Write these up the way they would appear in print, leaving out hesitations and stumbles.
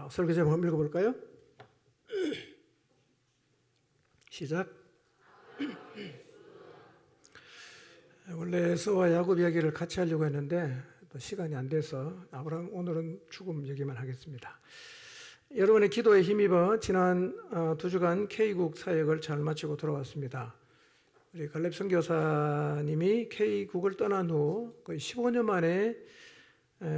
자, 설교 제목 한번 읽어볼까요? 시작. 원래 에서와 야곱 이야기를 같이 하려고 했는데 또 시간이 안 돼서 오늘은 죽음 얘기만 하겠습니다. 여러분의 기도에 힘입어 지난 2주간 K국 사역을 잘 마치고 돌아왔습니다. 우리 갈렙 선교사님이 K국을 떠난 후 거의 15년 만에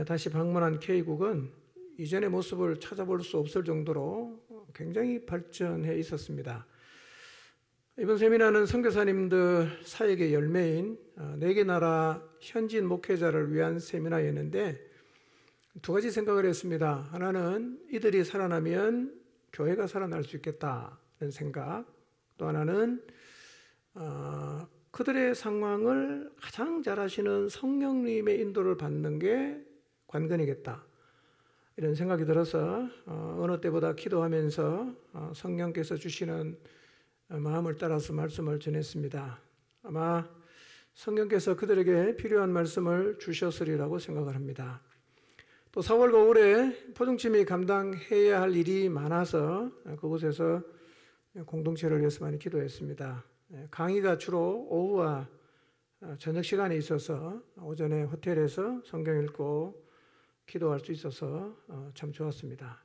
다시 방문한 K국은 이전의 모습을 찾아볼 수 없을 정도로 굉장히 발전해 있었습니다. 이번 세미나는 선교사님들 사역의 열매인 4개 나라 현지인 목회자를 위한 세미나였는데 두 가지 생각을 했습니다. 하나는 이들이 살아나면 교회가 살아날 수 있겠다는 생각, 또 하나는 그들의 상황을 가장 잘 아시는 성령님의 인도를 받는 게 관건이겠다, 이런 생각이 들어서 어느 때보다 기도하면서 성령께서 주시는 마음을 따라서 말씀을 전했습니다. 아마 성령께서 그들에게 필요한 말씀을 주셨으리라고 생각을 합니다. 또 4월과 5월에 포동팀이 감당해야 할 일이 많아서 그곳에서 공동체를 위해서 많이 기도했습니다. 강의가 주로 오후와 저녁 시간에 있어서 오전에 호텔에서 성경 읽고 기도할 수 있어서 참 좋았습니다.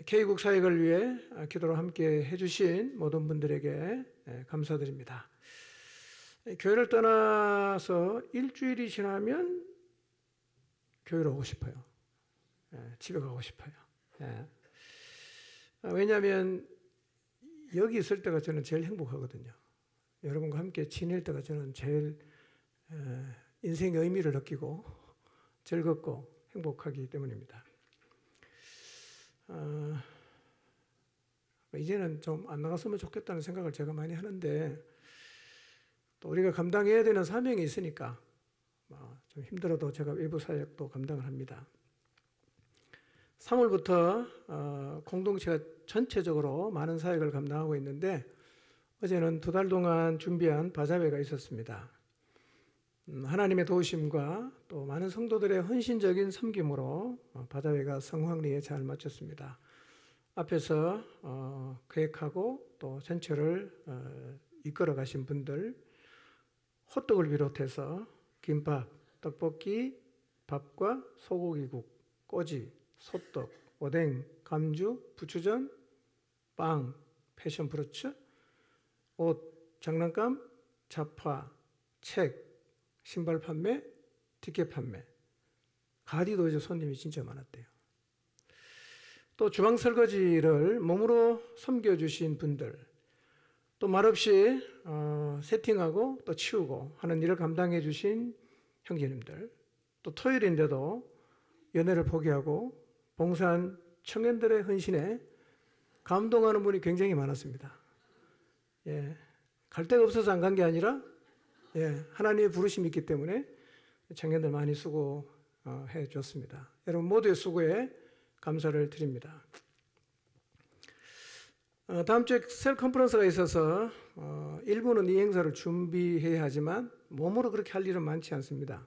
K국 사역을 위해 기도를 함께 해주신 모든 분들에게 감사드립니다. 교회를 떠나서 일주일이 지나면 교회로 오고 싶어요. 집에 가고 싶어요. 왜냐하면 여기 있을 때가 저는 제일 행복하거든요. 여러분과 함께 지낼 때가 저는 제일 인생의 의미를 느끼고 즐겁고 행복하기 때문입니다. 이제는 좀 안 나갔으면 좋겠다는 생각을 제가 많이 하는데 또 우리가 감당해야 되는 사명이 있으니까 좀 힘들어도 제가 외부 사역도 감당을 합니다. 3월부터 공동체가 전체적으로 많은 사역을 감당하고 있는데 어제는 2달 동안 준비한 바자회가 있었습니다. 하나님의 도우심과 또 많은 성도들의 헌신적인 섬김으로 바자회가 성황리에 잘 마쳤습니다. 앞에서 계획하고 또 전체를 이끌어 가신 분들, 호떡을 비롯해서 김밥, 떡볶이, 밥과 소고기국, 꼬지, 소떡, 오뎅, 감주, 부추전, 빵, 패션프루츠, 옷, 장난감, 잡화, 책, 신발 판매, 티켓 판매, 가디도 이제 손님이 진짜 많았대요. 또 주방 설거지를 몸으로 섬겨주신 분들, 또 말없이 세팅하고 또 치우고 하는 일을 감당해 주신 형제님들, 또 토요일인데도 연애를 포기하고 봉사한 청년들의 헌신에 감동하는 분이 굉장히 많았습니다. 갈 데가 없어서 안 간 게 아니라 하나님의 부르심이 있기 때문에 청년들 많이 수고해 줬습니다. 여러분 모두의 수고에 감사를 드립니다. 다음 주에 셀 컨퍼런스가 있어서 일부는 이 행사를 준비해야 하지만 몸으로 그렇게 할 일은 많지 않습니다.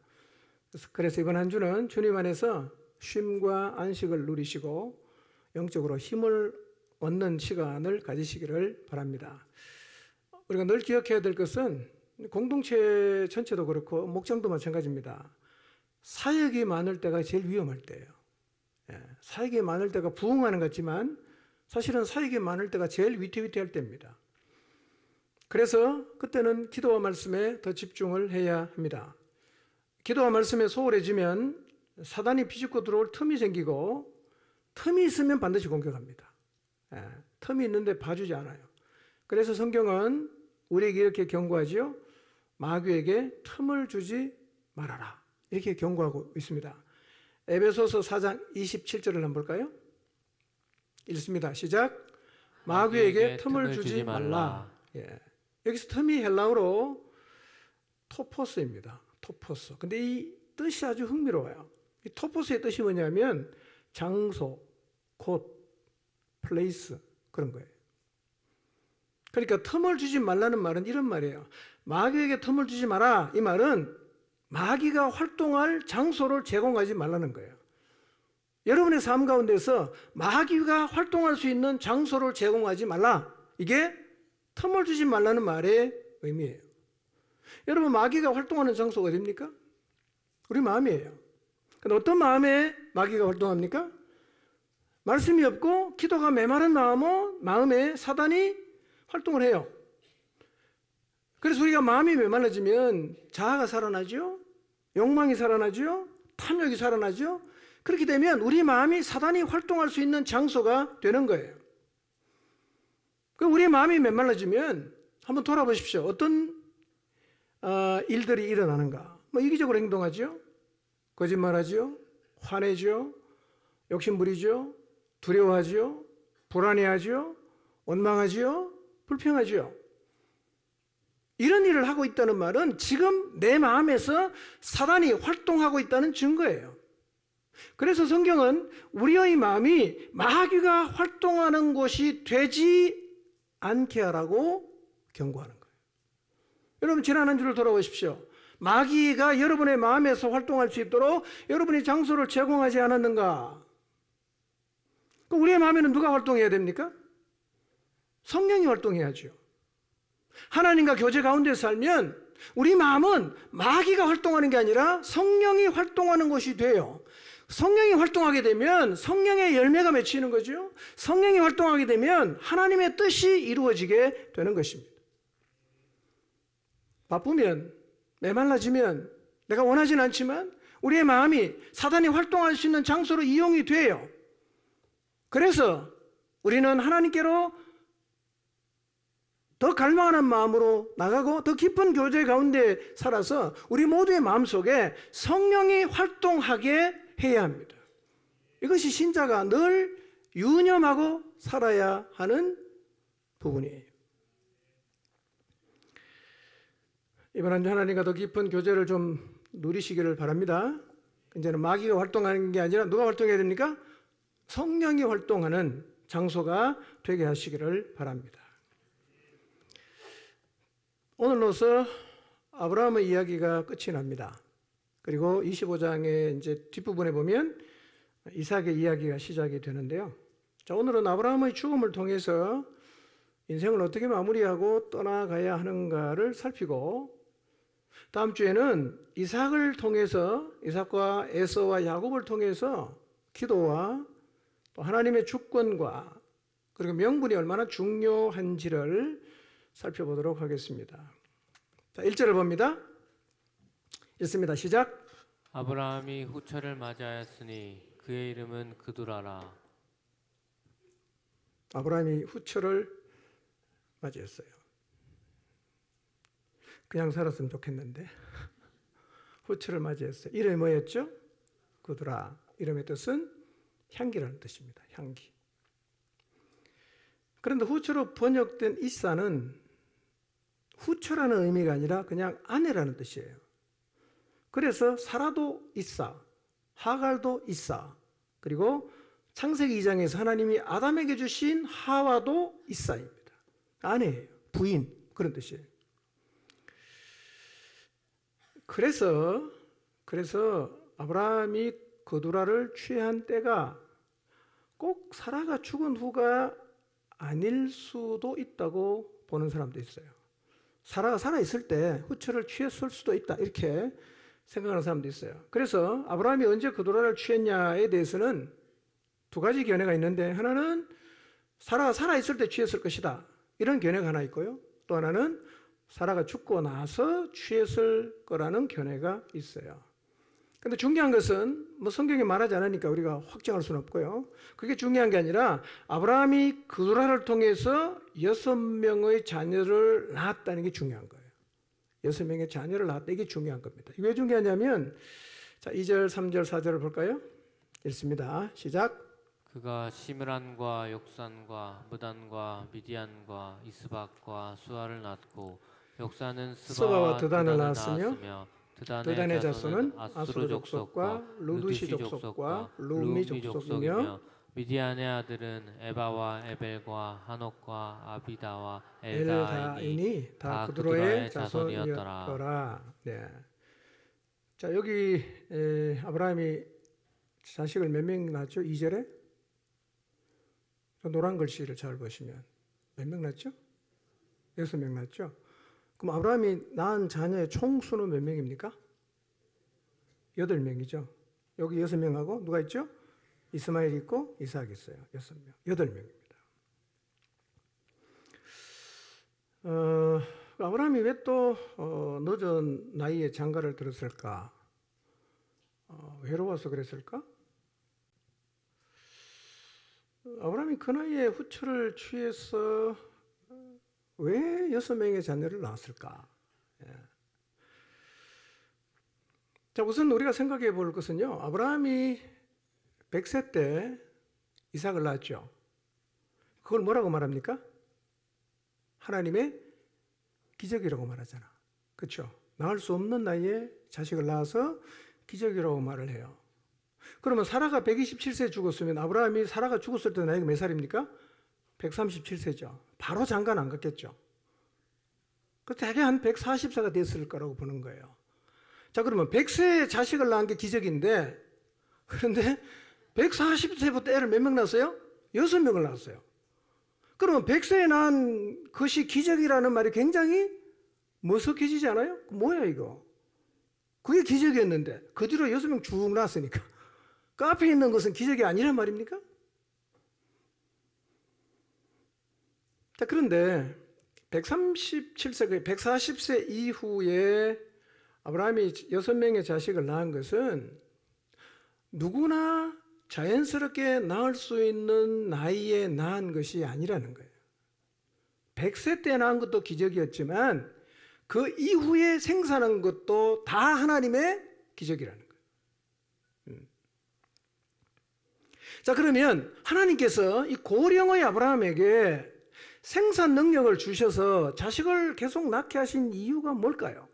그래서 이번 한 주는 주님 안에서 쉼과 안식을 누리시고 영적으로 힘을 얻는 시간을 가지시기를 바랍니다. 우리가 늘 기억해야 될 것은 공동체 전체도 그렇고 목장도 마찬가지입니다. 사역이 많을 때가 제일 위험할 때예요. 사역이 많을 때가 부흥하는 것 같지만 사실은 사역이 많을 때가 제일 위태위태할 때입니다. 그래서 그때는 기도와 말씀에 더 집중을 해야 합니다. 기도와 말씀에 소홀해지면 사단이 비집고 들어올 틈이 생기고 틈이 있으면 반드시 공격합니다. 틈이 있는데 봐주지 않아요. 그래서 성경은 우리에게 이렇게 경고하지요. 마귀에게 틈을 주지 말아라, 이렇게 경고하고 있습니다. 에베소서 4장 27절을 한번 볼까요? 읽습니다. 시작. 마귀에게 틈을 주지 말라. 여기서 틈이 헬라어로 토포스입니다. 토포스. 근데 이 뜻이 아주 흥미로워요. 이 토포스의 뜻이 뭐냐면 장소, 곳, 플레이스, 그런 거예요. 그러니까 틈을 주지 말라는 말은 이런 말이에요. 마귀에게 틈을 주지 마라, 이 말은 마귀가 활동할 장소를 제공하지 말라는 거예요. 여러분의 삶 가운데서 마귀가 활동할 수 있는 장소를 제공하지 말라. 이게 틈을 주지 말라는 말의 의미예요. 여러분, 마귀가 활동하는 장소가 어디입니까? 우리 마음이에요. 근데 어떤 마음에 마귀가 활동합니까? 말씀이 없고 기도가 메마른 마음에 사단이 활동을 해요. 그래서 우리가 마음이 메말라지면 자아가 살아나죠. 욕망이 살아나죠. 탐욕이 살아나죠. 그렇게 되면 우리 마음이 사단이 활동할 수 있는 장소가 되는 거예요. 우리 마음이 메말라지면 한번 돌아보십시오. 어떤 일들이 일어나는가? 이기적으로 행동하죠. 거짓말하죠. 화내죠. 욕심부리죠. 두려워하죠. 불안해하죠. 원망하죠. 불평하죠. 이런 일을 하고 있다는 말은 지금 내 마음에서 사단이 활동하고 있다는 증거예요. 그래서 성경은 우리의 마음이 마귀가 활동하는 곳이 되지 않게 하라고 경고하는 거예요. 여러분, 지난 한 주를 돌아보십시오. 마귀가 여러분의 마음에서 활동할 수 있도록 여러분이 장소를 제공하지 않았는가? 우리의 마음에는 누가 활동해야 됩니까? 성령이 활동해야죠. 하나님과 교제 가운데 살면 우리 마음은 마귀가 활동하는 게 아니라 성령이 활동하는 것이 돼요. 성령이 활동하게 되면 성령의 열매가 맺히는 거죠. 성령이 활동하게 되면 하나님의 뜻이 이루어지게 되는 것입니다. 바쁘면, 메말라지면, 내가 원하진 않지만 우리의 마음이 사단이 활동할 수 있는 장소로 이용이 돼요. 그래서 우리는 하나님께로 더 갈망하는 마음으로 나가고 더 깊은 교제 가운데 살아서 우리 모두의 마음속에 성령이 활동하게 해야 합니다. 이것이 신자가 늘 유념하고 살아야 하는 부분이에요. 이번 한 주 하나님과 더 깊은 교제를 좀 누리시기를 바랍니다. 이제는 마귀가 활동하는 게 아니라 누가 활동해야 됩니까? 성령이 활동하는 장소가 되게 하시기를 바랍니다. 오늘로서 아브라함의 이야기가 끝이 납니다. 그리고 25장의 이제 뒷부분에 보면 이삭의 이야기가 시작이 되는데요. 자, 오늘은 아브라함의 죽음을 통해서 인생을 어떻게 마무리하고 떠나가야 하는가를 살피고, 다음 주에는 이삭을 통해서, 이삭과 에서와 야곱을 통해서 기도와 또 하나님의 주권과 그리고 명분이 얼마나 중요한지를 살펴보도록 하겠습니다. 자, 1절을 봅니다. 읽습니다. 시작. 아브라함이 후처를 맞이하였으니 그의 이름은 그두라라. 아브라함이 후처를 맞이했어요. 그냥 살았으면 좋겠는데 후처를 맞이했어요. 이름이 뭐였죠? 그두라. 이름의 뜻은 향기라는 뜻입니다. 향기. 그런데 후처로 번역된 이사는 후처라는 의미가 아니라 그냥 아내라는 뜻이에요. 그래서 사라도 이사, 하갈도 이사, 그리고 창세기 2장에서 하나님이 아담에게 주신 하와도 이사입니다. 아내예요. 부인, 그런 뜻이에요. 그래서 아브라함이 그두라를 취한 때가 꼭 사라가 죽은 후가 아닐 수도 있다고 보는 사람도 있어요. 사라가 살아있을 때 후처를 취했을 수도 있다, 이렇게 생각하는 사람도 있어요. 그래서 아브라함이 언제 그두라를 취했냐에 대해서는 두 가지 견해가 있는데, 하나는 사라가 살아있을 때 취했을 것이다, 이런 견해가 하나 있고요. 또 하나는 사라가 죽고 나서 취했을 거라는 견해가 있어요. 근데 중요한 것은 성경에 말하지 않으니까 우리가 확정할 수는 없고요. 그게 중요한 게 아니라 아브라함이 그두라를 통해서 6명의 자녀를 낳았다는 게 중요한 거예요. 6명의 자녀를 낳았다, 이게 중요한 겁니다. 이게 왜 중요하냐면, 자, 2절, 3절, 4절을 볼까요? 읽습니다. 시작. 그가 시므란과 욕산과 무단과 미디안과 이스박과 수아를 낳고, 욕산은 스바와 드단을 낳았으며 드단의 자손은 아수르 족속과 루드시 족속과 루미 족속이며, 미디안의 아들은 에바와 에벨과 하녹과 아비다와 엘다인이 다 그두라의 자손이었더라. 네. 자, 여기 아브라함이 자식을 몇 명 낳았죠? 2절에 노란 글씨를 잘 보시면 몇 명 낳았죠? 6명 낳았죠? 그럼 아브라함이 낳은 자녀의 총수는 몇 명입니까? 8명이죠. 여기 6명하고 누가 있죠? 이스마엘 있고 이삭 있어요. 6명, 8명입니다. 아브라함이 왜 또 늦은 나이에 장가를 들었을까? 외로워서 그랬을까? 아브라함이 그 나이에 후처를 취해서 왜 6명의 자녀를 낳았을까? 자, 우선 우리가 생각해 볼 것은요, 아브라함이 100세 때 이삭을 낳았죠. 그걸 뭐라고 말합니까? 하나님의 기적이라고 말하잖아. 그렇죠? 낳을 수 없는 나이에 자식을 낳아서 기적이라고 말을 해요. 그러면 사라가 127세 죽었으면 아브라함이 사라가 죽었을 때 나이가 몇 살입니까? 137세죠. 바로 장가는 안 갔겠죠. 그 대개 한 140세가 됐을 거라고 보는 거예요. 자, 그러면 100세에 자식을 낳은 게 기적인데, 그런데 140세부터 애를 몇 명 낳았어요? 6명을 낳았어요. 그러면 100세에 낳은 것이 기적이라는 말이 굉장히 머쓱해지지 않아요? 뭐야 이거? 그게 기적이었는데 그 뒤로 6명 쭉 낳았으니까 그 앞에 있는 것은 기적이 아니란 말입니까? 자, 그런데 137세, 140세 이후에 아브라함이 6명의 자식을 낳은 것은 누구나 자연스럽게 낳을 수 있는 나이에 낳은 것이 아니라는 거예요. 100세 때 낳은 것도 기적이었지만 그 이후에 생산한 것도 다 하나님의 기적이라는 거예요. 자, 그러면 하나님께서 이 고령의 아브라함에게 생산 능력을 주셔서 자식을 계속 낳게 하신 이유가 뭘까요?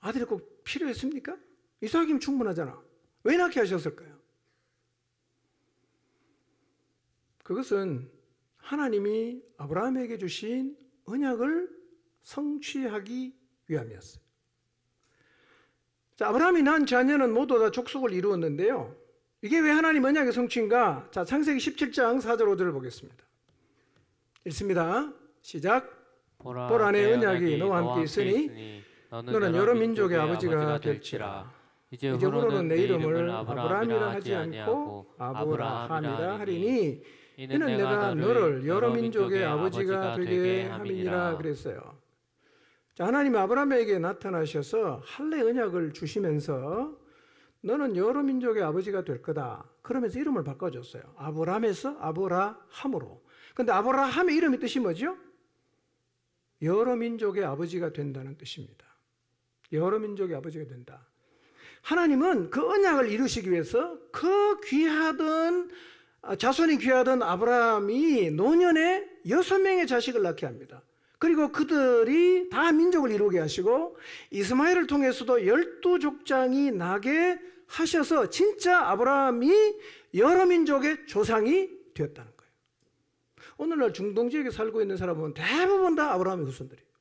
아들이 꼭 필요했습니까? 이삭이면 충분하잖아. 왜 낳게 하셨을까요? 그것은 하나님이 아브라함에게 주신 언약을 성취하기 위함이었어요. 자, 아브라함이 낳은 자녀는 모두 다 족속을 이루었는데요. 이게 왜 하나님 언약의 성취인가? 자, 창세기 17장 4절 5절을 보겠습니다. 읽습니다. 시작. 보라, 내 언약이 너와 함께 있으니 너는 여러 민족의 아버지가 될지라. 이제 후로는 내 이름을 아브라함이라 하지 않고 아브라함이라 하리니 이는 내가 너를 여러 민족의 아버지가 되게 함이니라 그랬어요. 자, 하나님 아브라함에게 나타나셔서 할례 언약을 주시면서 너는 여러 민족의 아버지가 될 거다. 그러면서 이름을 바꿔줬어요. 아브라함에서 아브라함으로. 근데 아브라함의 이름의 뜻이 뭐죠? 여러 민족의 아버지가 된다는 뜻입니다. 여러 민족의 아버지가 된다. 하나님은 그 언약을 이루시기 위해서 그 귀하던 자손이 귀하던 아브라함이 노년에 6명의 자식을 낳게 합니다. 그리고 그들이 다 민족을 이루게 하시고 이스마엘을 통해서도 12족장이 나게 하셔서 진짜 아브라함이 여러 민족의 조상이 되었다는 거예요. 오늘날 중동 지역에 살고 있는 사람은 대부분 다 아브라함의 후손들이에요.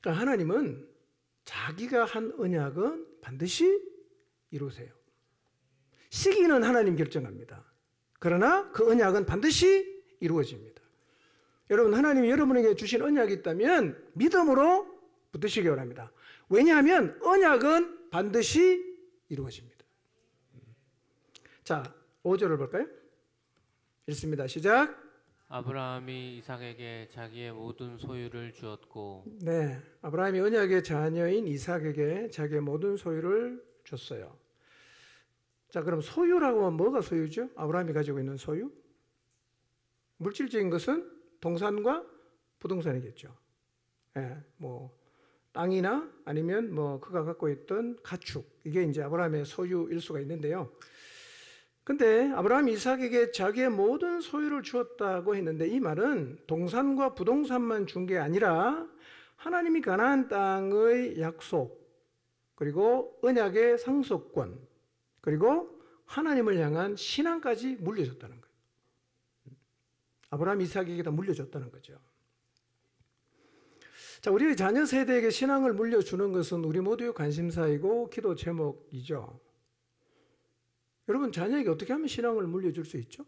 그러니까 하나님은 자기가 한 언약은 반드시 이루세요. 시기는 하나님 결정합니다. 그러나 그 언약은 반드시 이루어집니다. 여러분, 하나님이 여러분에게 주신 언약이 있다면 믿음으로 붙드시기 바랍니다. 왜냐하면 언약은 반드시 이루어집니다. 자, 5절을 볼까요? 읽습니다. 시작. 아브라함이 이삭에게 자기의 모든 소유를 주었고, 네, 아브라함이 언약의 자녀인 이삭에게 자기의 모든 소유를 줬어요. 자, 그럼 소유라고 하면 뭐가 소유죠? 아브라함이 가지고 있는 소유? 물질적인 것은 동산과 부동산이겠죠. 예, 뭐 땅이나 아니면 뭐 그가 갖고 있던 가축, 이게 이제 아브라함의 소유일 수가 있는데요. 근데 아브라함이 이삭에게 자기의 모든 소유를 주었다고 했는데 이 말은 동산과 부동산만 준 게 아니라 하나님이 가나안 땅의 약속, 그리고 언약의 상속권, 그리고 하나님을 향한 신앙까지 물려줬다는 거예요. 아브라함 이삭에게 다 물려줬다는 거죠. 자, 우리 자녀 세대에게 신앙을 물려주는 것은 우리 모두의 관심사이고 기도 제목이죠. 여러분, 자녀에게 어떻게 하면 신앙을 물려줄 수 있죠?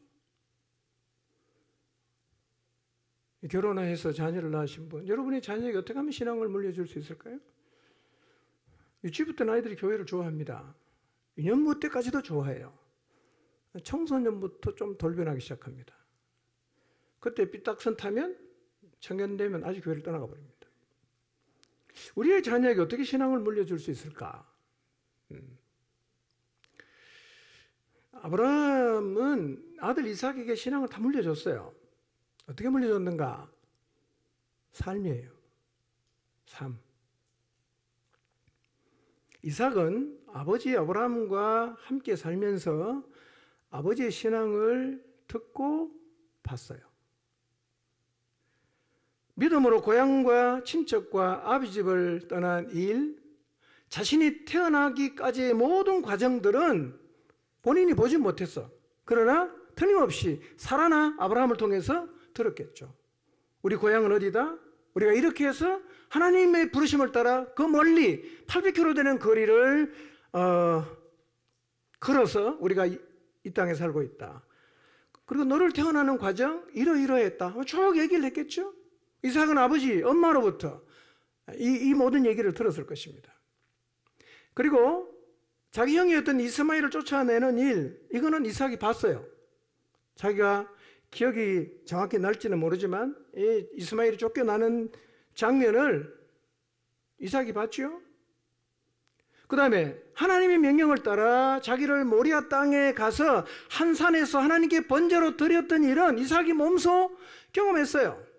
결혼해서 자녀를 낳으신 분, 여러분이 자녀에게 어떻게 하면 신앙을 물려줄 수 있을까요? 유치부 때 아이들이 교회를 좋아합니다. 유년부 때까지도 좋아해요. 청소년부터 좀 돌변하기 시작합니다. 그때 삐딱선 타면 청년 되면 아주 교회를 떠나가 버립니다. 우리의 자녀에게 어떻게 신앙을 물려줄 수 있을까? 아브라함은 아들 이삭에게 신앙을 다 물려줬어요. 어떻게 물려줬는가? 삶이에요. 삶. 이삭은 아버지 아브라함과 함께 살면서 아버지의 신앙을 듣고 봤어요. 믿음으로 고향과 친척과 아비 집을 떠난 일, 자신이 태어나기까지의 모든 과정들은 본인이 보지 못했어. 그러나 틀림없이 사라나 아브라함을 통해서 들었겠죠. 우리 고향은 어디다? 우리가 이렇게 해서 하나님의 부르심을 따라 그 멀리 800km 되는 거리를 걸어서 우리가 이 땅에 살고 있다. 그리고 너를 태어나는 과정 이러이러했다. 쭉 얘기를 했겠죠. 이삭은 아버지, 엄마로부터 이 모든 얘기를 들었을 것입니다. 그리고 자기 형이었던 이스마엘을 쫓아내는 일, 이거는 이삭이 봤어요. 자기가 기억이 정확히 날지는 모르지만 이 이스마엘이 쫓겨나는 장면을 이삭이 봤죠. 그 다음에 하나님의 명령을 따라 자기를 모리아 땅에 가서 한 산에서 하나님께 번제로 드렸던 일은 이삭이 몸소 경험했어요.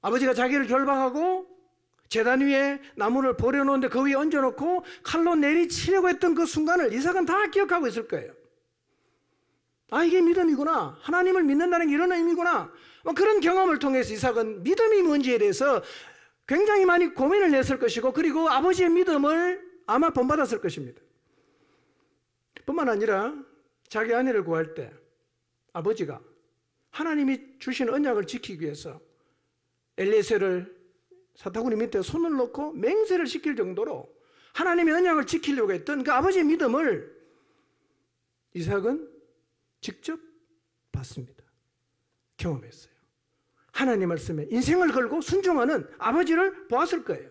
아버지가 자기를 결박하고 제단 위에 나무를 버려놓는데 그 위에 얹어놓고 칼로 내리치려고 했던 그 순간을 이삭은 다 기억하고 있을 거예요. 아, 이게 믿음이구나. 하나님을 믿는다는 게 이런 의미구나. 그런 경험을 통해서 이삭은 믿음이 뭔지에 대해서 굉장히 많이 고민을 했을 것이고, 그리고 아버지의 믿음을 아마 본받았을 것입니다. 뿐만 아니라 자기 아내를 구할 때 아버지가 하나님이 주신 언약을 지키기 위해서 엘리에셀을 사타구니 밑에 손을 놓고 맹세를 시킬 정도로 하나님의 언약을 지키려고 했던 그 아버지의 믿음을 이삭은 직접 봤습니다. 경험했어요. 하나님 말씀에 인생을 걸고 순종하는 아버지를 보았을 거예요.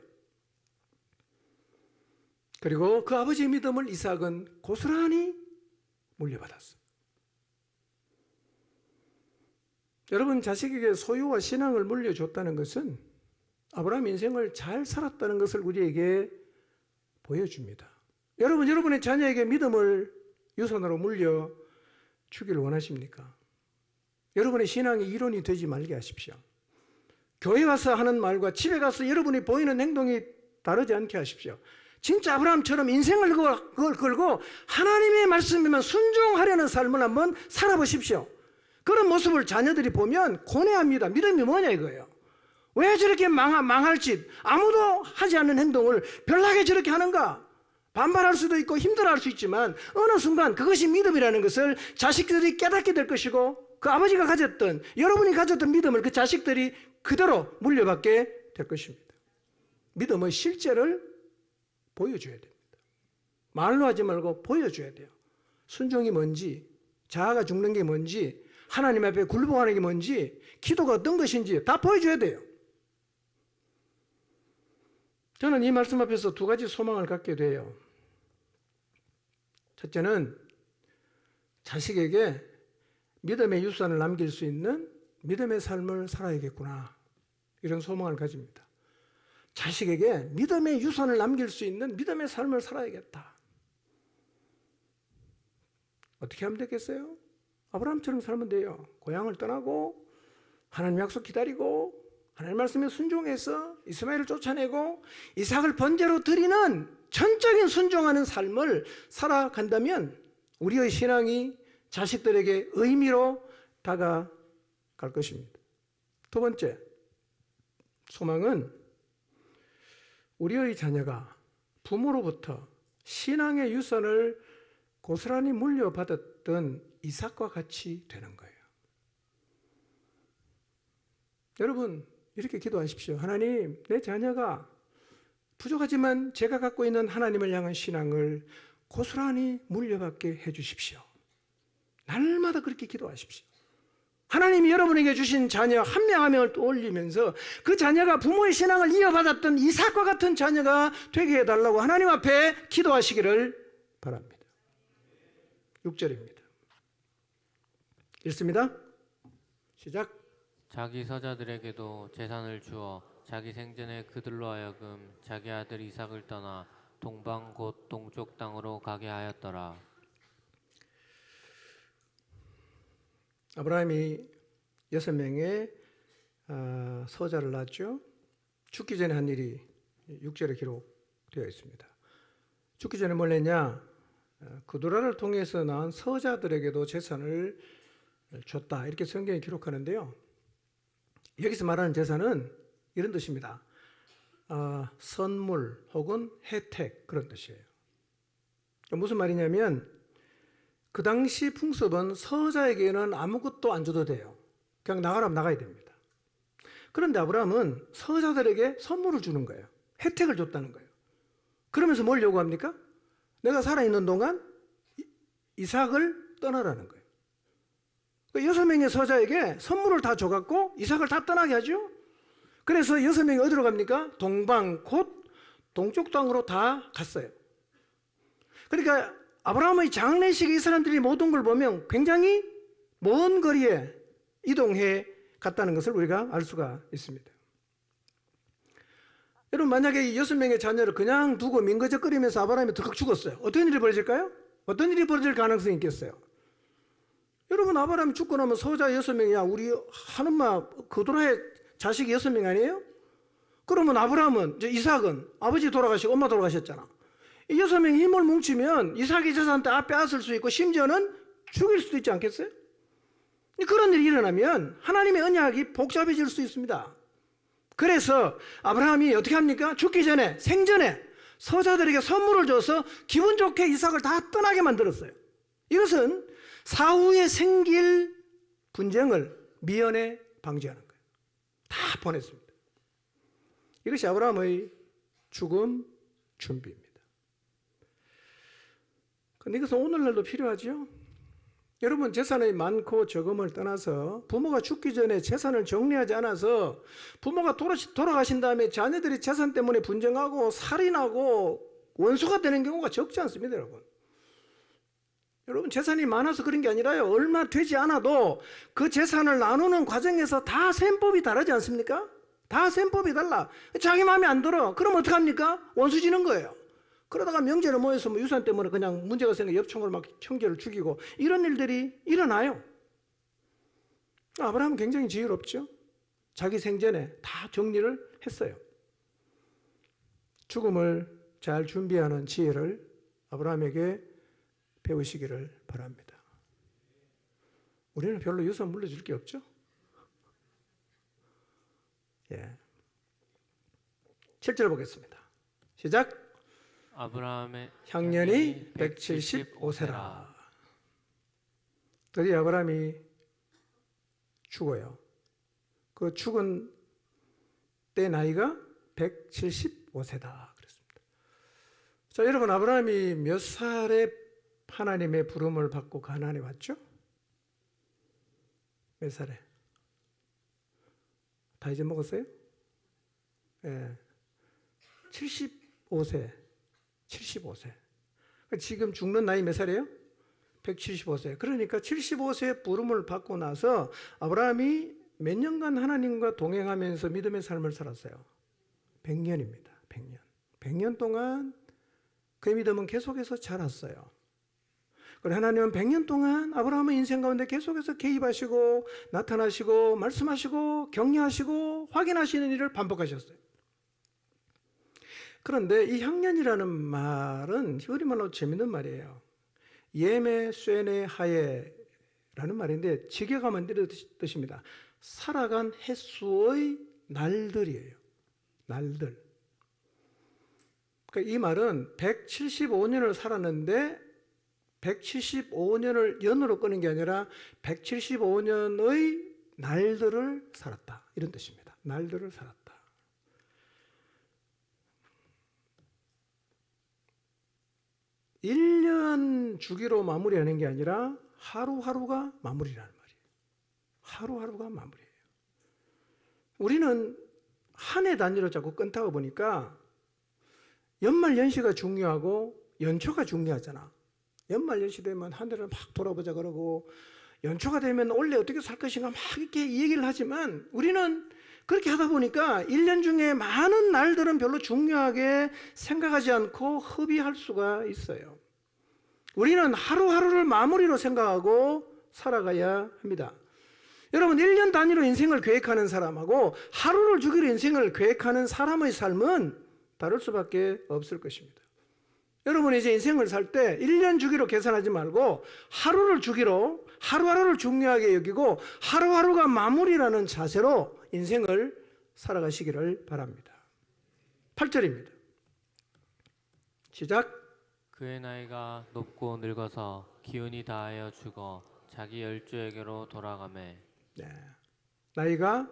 그리고 그 아버지의 믿음을 이삭은 고스란히 물려받았어요. 여러분, 자식에게 소유와 신앙을 물려줬다는 것은 아브라함 인생을 잘 살았다는 것을 우리에게 보여줍니다. 여러분, 여러분의 자녀에게 믿음을 유산으로 물려주기를 원하십니까? 여러분의 신앙이 이론이 되지 말게 하십시오. 교회 와서 하는 말과 집에 가서 여러분이 보이는 행동이 다르지 않게 하십시오. 진짜 아브라함처럼 인생을 걸고 하나님의 말씀에만 순종하려는 삶을 한번 살아보십시오. 그런 모습을 자녀들이 보면 고뇌합니다. 믿음이 뭐냐 이거예요. 왜 저렇게 망할 짓, 아무도 하지 않는 행동을 별나게 저렇게 하는가? 반발할 수도 있고 힘들어할 수 있지만 어느 순간 그것이 믿음이라는 것을 자식들이 깨닫게 될 것이고, 그 아버지가 가졌던, 여러분이 가졌던 믿음을 그 자식들이 그대로 물려받게 될 것입니다. 믿음의 실제를 보여줘야 됩니다. 말로 하지 말고 보여줘야 돼요. 순종이 뭔지, 자아가 죽는 게 뭔지, 하나님 앞에 굴복하는 게 뭔지, 기도가 어떤 것인지 다 보여줘야 돼요. 저는 이 말씀 앞에서 두 가지 소망을 갖게 돼요. 첫째는 자식에게 믿음의 유산을 남길 수 있는 믿음의 삶을 살아야겠구나, 이런 소망을 가집니다. 자식에게 믿음의 유산을 남길 수 있는 믿음의 삶을 살아야겠다. 어떻게 하면 되겠어요? 아브라함처럼 살면 돼요. 고향을 떠나고 하나님 약속 기다리고 하나님 말씀에 순종해서 이스마엘을 쫓아내고 이삭을 번제로 드리는 전적인 순종하는 삶을 살아간다면 우리의 신앙이 자식들에게 의미로 다가갈 것입니다. 두 번째 소망은 우리의 자녀가 부모로부터 신앙의 유산을 고스란히 물려받았던 이삭과 같이 되는 거예요. 여러분, 이렇게 기도하십시오. 하나님, 내 자녀가 부족하지만 제가 갖고 있는 하나님을 향한 신앙을 고스란히 물려받게 해주십시오. 날마다 그렇게 기도하십시오. 하나님이 여러분에게 주신 자녀 한 명 한 명을 떠올리면서 그 자녀가 부모의 신앙을 이어받았던 이삭과 같은 자녀가 되게 해달라고 하나님 앞에 기도하시기를 바랍니다. 6절입니다. 읽습니다. 시작. 자기 서자들에게도 재산을 주어 자기 생전에 그들로 하여금 자기 아들 이삭을 떠나 동방 곧 동쪽 땅으로 가게 하였더라. 아브라함이 6명의 서자를 낳았죠. 죽기 전에 한 일이 6절에 기록되어 있습니다. 죽기 전에 뭘 했냐? 그두라를 통해서 낳은 서자들에게도 재산을 줬다. 이렇게 성경에 기록하는데요. 여기서 말하는 재산은 이런 뜻입니다. 선물 혹은 혜택, 그런 뜻이에요. 무슨 말이냐면 그 당시 풍습은 서자에게는 아무것도 안 줘도 돼요. 그냥 나가라면 나가야 됩니다. 그런데 아브라함은 서자들에게 선물을 주는 거예요. 혜택을 줬다는 거예요. 그러면서 뭘 요구합니까? 내가 살아있는 동안 이삭을 떠나라는 거예요. 6명의 서자에게 선물을 다 줘갖고 이삭을 다 떠나게 하죠. 그래서 6명이 어디로 갑니까? 동방 곧 동쪽 땅으로 다 갔어요. 그러니까 아브라함의 장례식에 이 사람들이 모든 걸 보면 굉장히 먼 거리에 이동해 갔다는 것을 우리가 알 수가 있습니다. 여러분, 만약에 이 6명의 자녀를 그냥 두고 민거적거리면서 아브라함이 덜컥 죽었어요. 어떤 일이 벌어질까요? 어떤 일이 벌어질 가능성이 있겠어요? 여러분, 아브라함이 죽고 나면 서자 6명이야. 우리 한엄마 그도라의 자식이 6명 아니에요? 그러면 아브라함은, 이삭은 아버지 돌아가시고 엄마 돌아가셨잖아. 이 6명이 힘을 뭉치면 이삭의 재산 다 빼앗을 수 있고 심지어는 죽일 수도 있지 않겠어요? 그런 일이 일어나면 하나님의 언약이 복잡해질 수 있습니다. 그래서 아브라함이 어떻게 합니까? 죽기 전에, 생전에 서자들에게 선물을 줘서 기분 좋게 이삭을 다 떠나게 만들었어요. 이것은 사후에 생길 분쟁을 미연에 방지하는 거예요. 다 보냈습니다. 이것이 아브라함의 죽음 준비입니다. 그런데 이것은 오늘날도 필요하죠. 여러분, 재산의 많고 적음을 떠나서 부모가 죽기 전에 재산을 정리하지 않아서 부모가 돌아가신 다음에 자녀들이 재산 때문에 분쟁하고 살인하고 원수가 되는 경우가 적지 않습니다. 여러분, 재산이 많아서 그런 게 아니라요, 얼마 되지 않아도 그 재산을 나누는 과정에서 다 셈법이 다르지 않습니까? 다 셈법이 달라. 자기 마음에 안 들어. 그럼 어떡합니까? 원수 지는 거예요. 그러다가 명절에 모여서 유산 때문에 그냥 문제가 생겨 엽총을 막 형제를 죽이고 이런 일들이 일어나요. 아브라함은 굉장히 지혜롭죠. 자기 생전에 다 정리를 했어요. 죽음을 잘 준비하는 지혜를 아브라함에게 배우시기를 바랍니다. 우리는 별로 유산 물려줄 게 없죠. 7절 보겠습니다. 시작. 아브라함의 향년이 175세라. 드디어 아브라함이 죽어요. 그 죽은 때 나이가 175세다 그랬습니다. 자, 여러분, 아브라함이 몇 살에 하나님의 부름을 받고 가나안에 왔죠? 몇 살에? 다 잊어먹었어요? 75세. 75세. 지금 죽는 나이 몇 살이에요? 175세. 그러니까 75세의 부름을 받고 나서 아브라함이 몇 년간 하나님과 동행하면서 믿음의 삶을 살았어요. 100년입니다. 100년. 100년 동안 그의 믿음은 계속해서 자랐어요. 그리고 하나님은 100년 동안 아브라함의 인생 가운데 계속해서 개입하시고 나타나시고 말씀하시고 격려하시고 확인하시는 일을 반복하셨어요. 그런데 이 향년이라는 말은 히브리말로 재밌는 말이에요. 예메 쇠네 하예라는 말인데 직역하면 이런 뜻입니다. 살아간 횟수의 날들이에요. 날들. 그러니까 이 말은 175년을 살았는데 175년을 연으로 끄는 게 아니라 175년의 날들을 살았다. 이런 뜻입니다. 날들을 살았다. 일 년 주기로 마무리하는 게 아니라 하루하루가 마무리라는 말이에요. 하루하루가 마무리예요. 우리는 한 해 단위로 자꾸 끊다가 보니까 연말 연시가 중요하고 연초가 중요하잖아. 연말 연시 되면 한 해를 막 돌아보자 그러고, 연초가 되면 올해 어떻게 살 것인가 막 이렇게 얘기를 하지만, 우리는 그렇게 하다 보니까 1년 중에 많은 날들은 별로 중요하게 생각하지 않고 허비할 수가 있어요. 우리는 하루하루를 마무리로 생각하고 살아가야 합니다. 여러분, 1년 단위로 인생을 계획하는 사람하고 하루를 주기로 인생을 계획하는 사람의 삶은 다를 수밖에 없을 것입니다. 여러분, 이제 인생을 살 때 1년 주기로 계산하지 말고 하루를 주기로, 하루하루를 중요하게 여기고 하루하루가 마무리라는 자세로 인생을 살아가시기를 바랍니다. 8절입니다. 시작. 그의 나이가 높고 늙어서 기운이 다하여 죽어 자기 열조에게로 돌아가매. 네. 나이가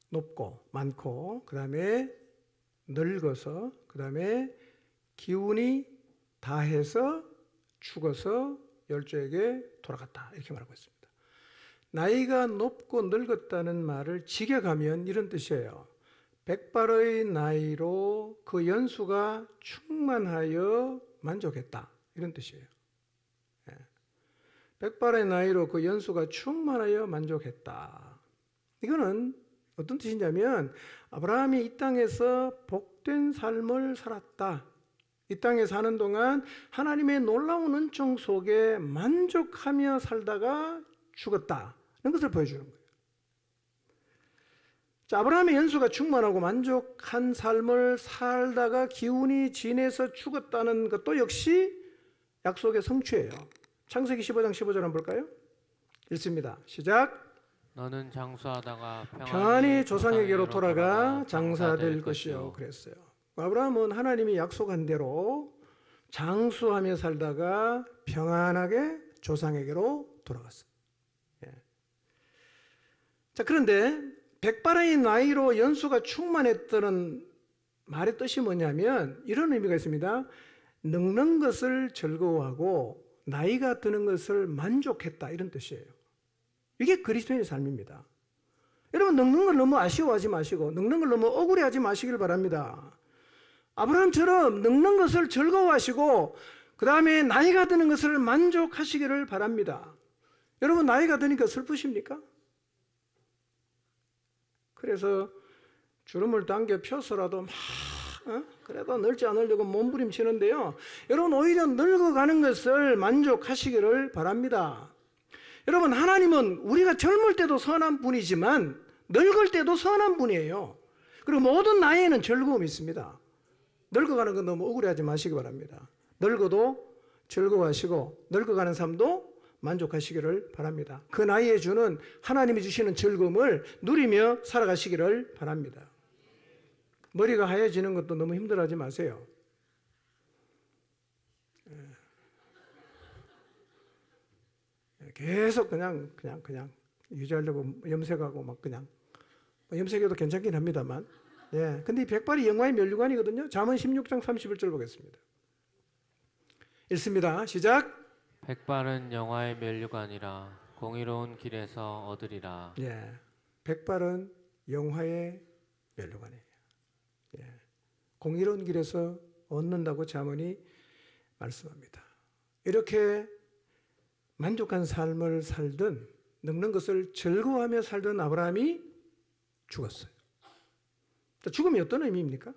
높고 많고, 그 다음에 늙어서, 그 다음에 기운이 다해서 죽어서 열조에게 돌아갔다, 이렇게 말하고 있습니다. 나이가 높고 늙었다는 말을 직역하면 이런 뜻이에요. 백발의 나이로 그 연수가 충만하여 만족했다, 이런 뜻이에요. 백발의 나이로 그 연수가 충만하여 만족했다. 이거는 어떤 뜻이냐면, 아브라함이 이 땅에서 복된 삶을 살았다. 이 땅에 사는 동안 하나님의 놀라운 은총 속에 만족하며 살다가 죽었다, 이런 것을 보여주는 거예요. 자, 아브라함의 연수가 충만하고 만족한 삶을 살다가 기운이 진해서 죽었다는 것도 역시 약속의 성취예요. 창세기 15장 15절 한번 볼까요? 읽습니다. 시작. 너는 장수하다가 평안히 조상에게로 돌아가 장사될 것이요, 그랬어요. 아브라함은 하나님이 약속한 대로 장수하며 살다가 평안하게 조상에게로 돌아갔어요. 예. 자, 그런데 백발의 나이로 연수가 충만했다는 말의 뜻이 뭐냐면 이런 의미가 있습니다. 늙는 것을 즐거워하고 나이가 드는 것을 만족했다, 이런 뜻이에요. 이게 그리스도인의 삶입니다. 여러분, 늙는 걸 너무 아쉬워하지 마시고 늙는 걸 너무 억울해하지 마시길 바랍니다. 아브라함처럼 늙는 것을 즐거워하시고 그 다음에 나이가 드는 것을 만족하시기를 바랍니다. 여러분, 나이가 드니까 슬프십니까? 그래서 주름을 당겨 펴서라도 막 그래도 늙지 않으려고 몸부림치는데요, 여러분, 오히려 늙어가는 것을 만족하시기를 바랍니다. 여러분, 하나님은 우리가 젊을 때도 선한 분이지만 늙을 때도 선한 분이에요. 그리고 모든 나이에는 즐거움이 있습니다. 늙어가는 건 너무 억울해하지 마시기 바랍니다. 늙어도 즐거워하시고 늙어가는 삶도 만족하시기를 바랍니다. 그 나이에 주는 하나님이 주시는 즐거움을 누리며 살아가시기를 바랍니다. 머리가 하얘지는 것도 너무 힘들어하지 마세요. 계속 그냥 유지하려고 염색하고 막 그냥 염색해도 괜찮긴 합니다만, 예. 근데 이 백발이 영화의 면류관이거든요. 잠언 16장 31절 보겠습니다. 읽습니다. 시작. 백발은 영화의 면류관이라 공의로운 길에서 얻으리라. 예. 백발은 영화의 면류관이에요. 예. 공의로운 길에서 얻는다고 잠언이 말씀합니다. 이렇게 만족한 삶을 살든 늙는 것을 즐거워하며 살던 아브라함이 죽었어요. 죽음이 어떤 의미입니까?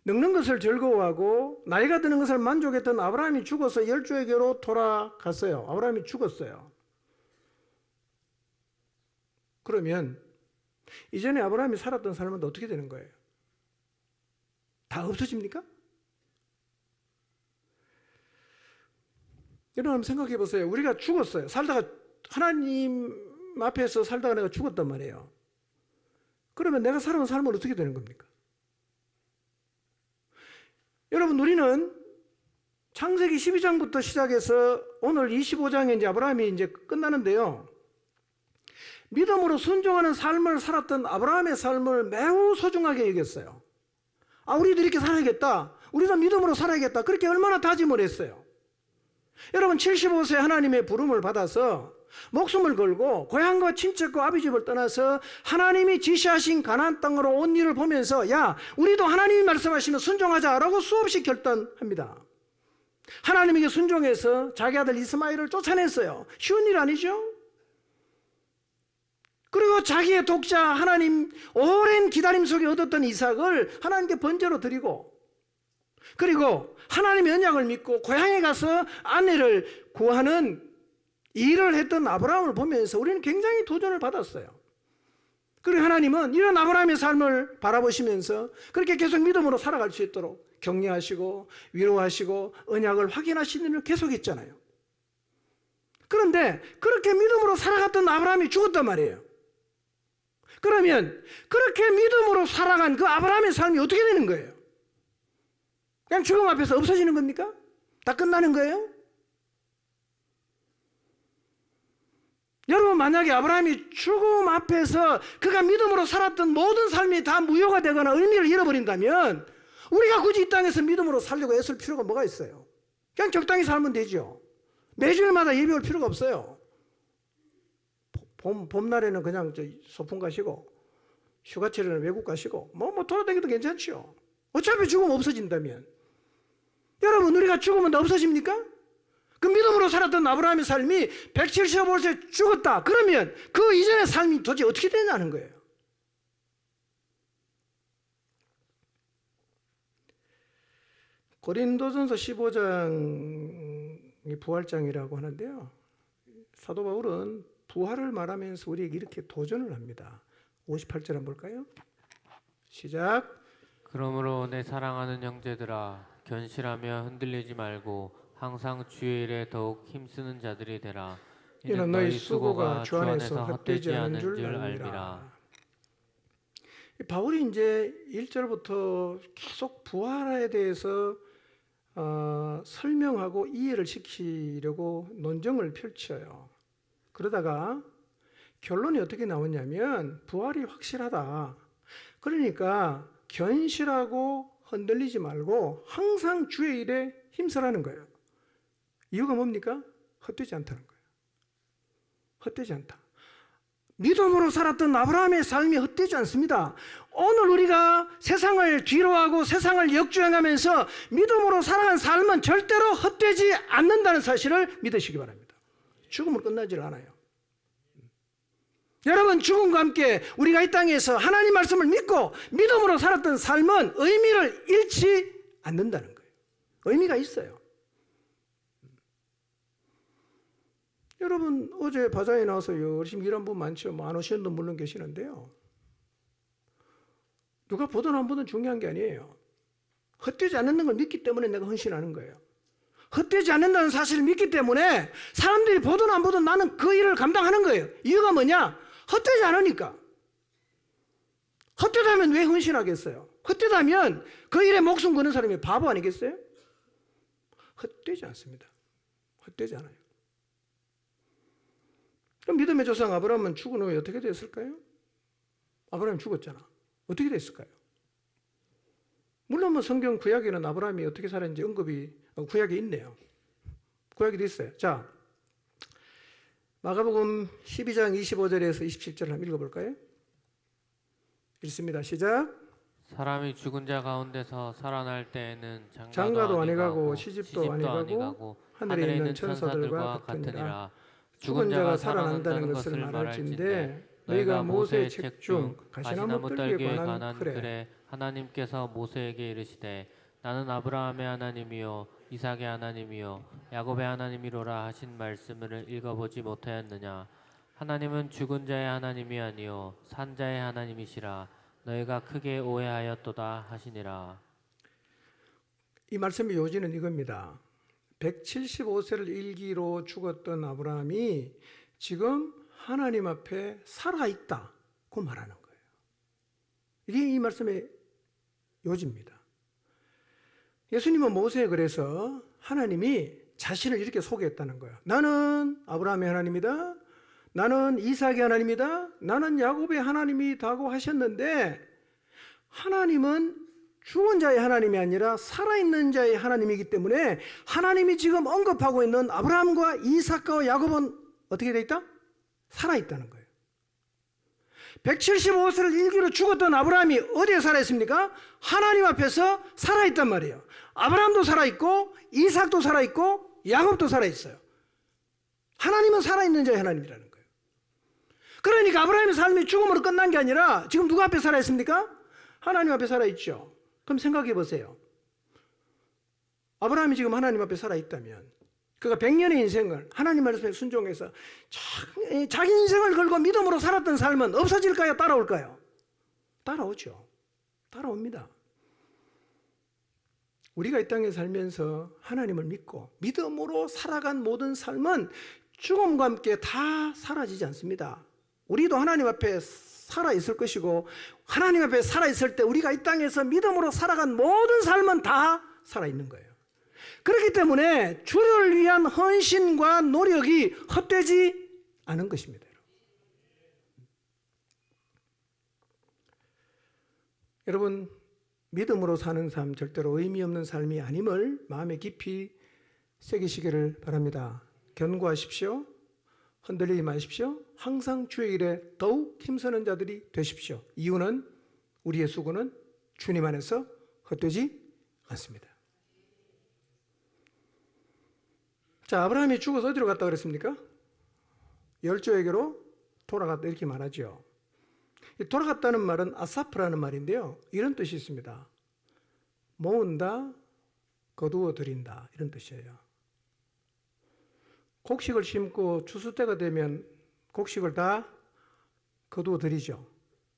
늙는 것을 즐거워하고 나이가 드는 것을 만족했던 아브라함이 죽어서 열조에게로 돌아갔어요. 아브라함이 죽었어요. 그러면 이전에 아브라함이 살았던 삶은 어떻게 되는 거예요? 다 없어집니까? 여러분, 생각해 보세요. 우리가 죽었어요. 살다가 하나님 앞에서 살다가 내가 죽었단 말이에요. 그러면 내가 살아온 삶은 어떻게 되는 겁니까? 여러분, 우리는 창세기 12장부터 시작해서 오늘 25장에 이제 아브라함이 이제 끝나는데요. 믿음으로 순종하는 삶을 살았던 아브라함의 삶을 매우 소중하게 여겼어요. 우리도 이렇게 살아야겠다. 우리도 믿음으로 살아야겠다. 그렇게 얼마나 다짐을 했어요. 여러분 75세 하나님의 부름을 받아서 목숨을 걸고 고향과 친척과 아비집을 떠나서 하나님이 지시하신 가나안 땅으로 온 일을 보면서 야, 우리도 하나님이 말씀하시면 순종하자라고 수없이 결단합니다. 하나님에게 순종해서 자기 아들 이스마엘을 쫓아냈어요. 쉬운 일 아니죠? 그리고 자기의 독자 하나님 오랜 기다림 속에 얻었던 이삭을 하나님께 번제로 드리고, 그리고 하나님의 언약을 믿고 고향에 가서 아내를 구하는 일을 했던 아브라함을 보면서 우리는 굉장히 도전을 받았어요. 그리고 하나님은 이런 아브라함의 삶을 바라보시면서 그렇게 계속 믿음으로 살아갈 수 있도록 격려하시고 위로하시고 언약을 확인하시는 일을 계속했잖아요. 그런데 그렇게 믿음으로 살아갔던 아브라함이 죽었단 말이에요. 그러면 그렇게 믿음으로 살아간 그 아브라함의 삶이 어떻게 되는 거예요? 그냥 죽음 앞에서 없어지는 겁니까? 다 끝나는 거예요? 여러분, 만약에 아브라함이 죽음 앞에서 그가 믿음으로 살았던 모든 삶이 다 무효가 되거나 의미를 잃어버린다면 우리가 굳이 이 땅에서 믿음으로 살려고 애쓸 필요가 뭐가 있어요? 그냥 적당히 살면 되죠. 매주일마다 예배 올 필요가 없어요. 봄날에는 그냥 소풍 가시고 휴가철에는 외국 가시고 뭐 돌아다니도 괜찮죠. 어차피 죽으면 없어진다면. 여러분, 우리가 죽으면 다 없어집니까? 그 믿음으로 살았던 아브라함의 삶이 175세 죽었다. 그러면 그 이전의 삶이 도대체 어떻게 되냐는 거예요. 고린도전서 15장이 부활장이라고 하는데요. 사도 바울은 부활을 말하면서 우리에게 이렇게 도전을 합니다. 58절 한번 볼까요? 시작. 그러므로 내 사랑하는 형제들아, 견실하며 흔들리지 말고 항상 주의 일에 더욱 힘쓰는 자들이 되라. 이는 너희 수고가 주 안에서 헛되지 않은 줄 알미라. 바울이 이제 1절부터 계속 부활에 대해서 설명하고 이해를 시키려고 논쟁을 펼쳐요. 그러다가 결론이 어떻게 나오냐면 부활이 확실하다. 그러니까 견실하고 흔들리지 말고 항상 주의 일에 힘쓰라는 거예요. 이유가 뭡니까? 헛되지 않다는 거예요. 헛되지 않다. 믿음으로 살았던 아브라함의 삶이 헛되지 않습니다. 오늘 우리가 세상을 뒤로하고 세상을 역주행하면서 믿음으로 살아간 삶은 절대로 헛되지 않는다는 사실을 믿으시기 바랍니다. 죽음은 끝나질 않아요. 여러분, 죽음과 함께 우리가 이 땅에서 하나님 말씀을 믿고 믿음으로 살았던 삶은 의미를 잃지 않는다는 거예요. 의미가 있어요. 여러분, 어제 바자에 나와서 열심히 일한 분 많죠. 안 오시는 분 물론 계시는데요. 누가 보든 안 보든 중요한 게 아니에요. 헛되지 않는 걸 믿기 때문에 내가 헌신하는 거예요. 헛되지 않는다는 사실을 믿기 때문에 사람들이 보든 안 보든 나는 그 일을 감당하는 거예요. 이유가 뭐냐? 헛되지 않으니까. 헛되다면 왜 헌신하겠어요? 헛되다면 그 일에 목숨 거는 사람이 바보 아니겠어요? 헛되지 않습니다. 헛되지 않아요. 그럼 믿음의 조상 아브라함은 죽은 후에 어떻게 됐을까요? 아브라함이 죽었잖아. 어떻게 됐을까요? 물론 뭐 성경 구약에는 아브라함이 어떻게 살았는지 언급이 구약에 있네요. 구약에도 있어요. 자, 마가복음 12장 25절에서 27절 한번 읽어볼까요? 읽습니다. 시작. 사람이 죽은 자 가운데서 살아날 때에는 장가도 아니가고 시집도 아니가고 하늘에 있는 천사들과 같으니라. 죽은 자가 살아난다는 것을 말할진대 너희가 모세의 책 중 가시나무 떨기에 관한 글에 하나님께서 모세에게 이르시되 나는 아브라함의 하나님이요 이삭의 하나님이요 야곱의 하나님이로라 하신 말씀을 읽어보지 못하였느냐. 하나님은 죽은 자의 하나님이 아니요 산 자의 하나님이시라. 너희가 크게 오해하였도다 하시니라. 이 말씀의 요지는 이겁니다. 175세를 일기로 죽었던 아브라함이 지금 하나님 앞에 살아있다고 말하는 거예요. 이게 이 말씀의 요지입니다. 예수님은 모세에 그래서 하나님이 자신을 이렇게 소개했다는 거예요. 나는 아브라함의 하나님이다. 나는 이삭의 하나님이다. 나는 야곱의 하나님이다고 하셨는데 하나님은 죽은 자의 하나님이 아니라 살아있는 자의 하나님이기 때문에 하나님이 지금 언급하고 있는 아브라함과 이삭과 야곱은 어떻게 돼 있다? 살아있다는 거예요. 175세를 일기로 죽었던 아브라함이 어디에 살아있습니까? 하나님 앞에서 살아있단 말이에요. 아브라함도 살아있고 이삭도 살아있고 야곱도 살아있어요. 하나님은 살아있는 자의 하나님이라는 거예요. 그러니까 아브라함의 삶이 죽음으로 끝난 게 아니라 지금 누구 앞에 살아있습니까? 하나님 앞에 살아있죠. 그럼 생각해 보세요. 아브라함이 지금 하나님 앞에 살아있다면 그가 100년의 인생을 하나님 말씀에 순종해서 자기 인생을 걸고 믿음으로 살았던 삶은 없어질까요? 따라올까요? 따라오죠. 따라옵니다. 우리가 이 땅에 살면서 하나님을 믿고 믿음으로 살아간 모든 삶은 죽음과 함께 다 사라지지 않습니다. 우리도 하나님 앞에 살아있을 것이고 하나님 앞에 살아있을 때 우리가 이 땅에서 믿음으로 살아간 모든 삶은 다 살아있는 거예요. 그렇기 때문에 주를 위한 헌신과 노력이 헛되지 않은 것입니다. 여러분, 믿음으로 사는 삶 절대로 의미 없는 삶이 아님을 마음에 깊이 새기시기를 바랍니다. 견고하십시오. 흔들리지 마십시오. 항상 주의 일에 더욱 힘쓰는 자들이 되십시오. 이유는 우리의 수고는 주님 안에서 헛되지 않습니다. 자, 아브라함이 죽어서 어디로 갔다 그랬습니까? 열조에게로 돌아갔다 이렇게 말하죠. 돌아갔다는 말은 아사프라는 말인데요. 이런 뜻이 있습니다. 모은다, 거두어 들인다 이런 뜻이에요. 곡식을 심고 추수 때가 되면 곡식을 다 거두어 들이죠.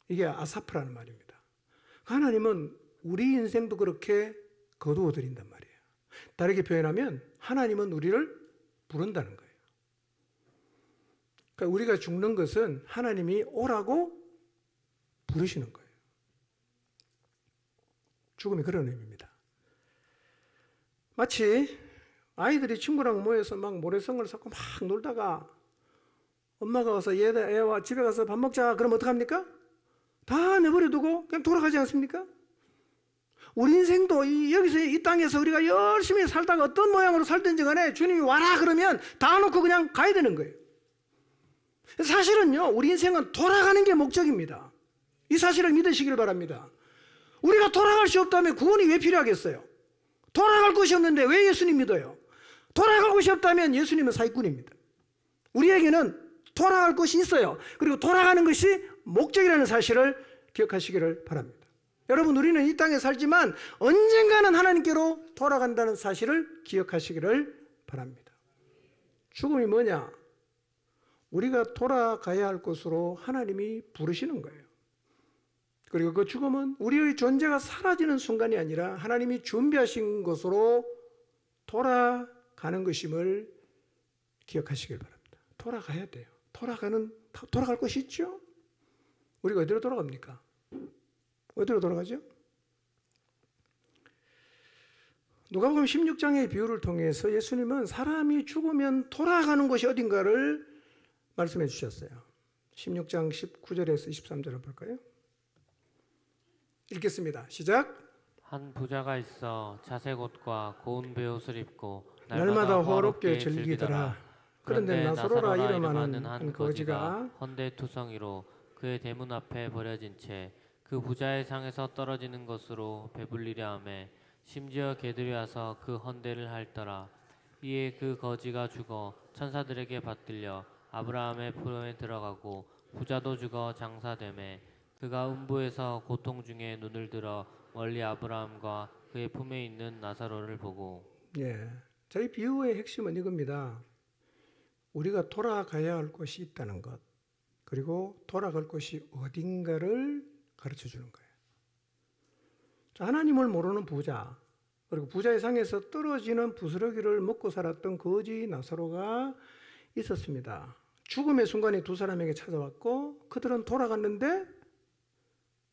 이게 아사프라는 말입니다. 하나님은 우리 인생도 그렇게 거두어 들인단 말이에요. 다르게 표현하면 하나님은 우리를 부른다는 거예요. 그러니까 우리가 죽는 것은 하나님이 오라고 부르시는 거예요. 죽음이 그런 의미입니다. 마치 아이들이 친구랑 모여서 막 모래성을 쌓고 막 놀다가 엄마가 와서 애와 집에 가서 밥 먹자 그러면 어떡합니까? 다 내버려두고 그냥 돌아가지 않습니까? 우리 인생도 여기서 이 땅에서 우리가 열심히 살다가 어떤 모양으로 살든지 간에 주님이 와라 그러면 다 놓고 그냥 가야 되는 거예요. 사실은요, 우리 인생은 돌아가는 게 목적입니다. 이 사실을 믿으시길 바랍니다. 우리가 돌아갈 수 없다면 구원이 왜 필요하겠어요? 돌아갈 곳이 없는데 왜 예수님 믿어요? 돌아갈 곳이 없다면 예수님은 사기꾼입니다. 우리에게는 돌아갈 곳이 있어요. 그리고 돌아가는 것이 목적이라는 사실을 기억하시기를 바랍니다. 여러분, 우리는 이 땅에 살지만 언젠가는 하나님께로 돌아간다는 사실을 기억하시기를 바랍니다. 죽음이 뭐냐? 우리가 돌아가야 할 곳으로 하나님이 부르시는 거예요. 그리고 그 죽음은 우리의 존재가 사라지는 순간이 아니라 하나님이 준비하신 곳으로 돌아가는 것임을 기억하시길 바랍니다. 돌아가야 돼요. 돌아갈 곳이 있죠? 우리가 어디로 돌아갑니까? 어디로 돌아가죠? 누가복음 16장의 비유를 통해서 예수님은 사람이 죽으면 돌아가는 곳이 어딘가를 말씀해 주셨어요. 16장 19절에서 23절을 볼까요? 읽겠습니다. 시작. 한 부자가 있어 자색 옷과 고운 베옷을 입고 날마다 호롭게 즐기더라. 그런데 나사로라 이름하는 한 거지가 헌데투성이로 그의 대문 앞에 버려진 채 그 부자의 상에서 떨어지는 것으로 배불리려 하매 심지어 개들이 와서 그 헌데를 핥더라. 이에 그 거지가 죽어 천사들에게 받들려 아브라함의 품에 들어가고 부자도 죽어 장사되매 그가 음부에서 고통 중에 눈을 들어 멀리 아브라함과 그의 품에 있는 나사로를 보고. 저희 비유의 핵심은 이겁니다. 우리가 돌아가야 할 곳이 있다는 것, 그리고 돌아갈 곳이 어딘가를 가르쳐 주는 거예요. 하나님을 모르는 부자, 그리고 부자의 상에서 떨어지는 부스러기를 먹고 살았던 거지 나사로가 있었습니다. 죽음의 순간이 두 사람에게 찾아왔고 그들은 돌아갔는데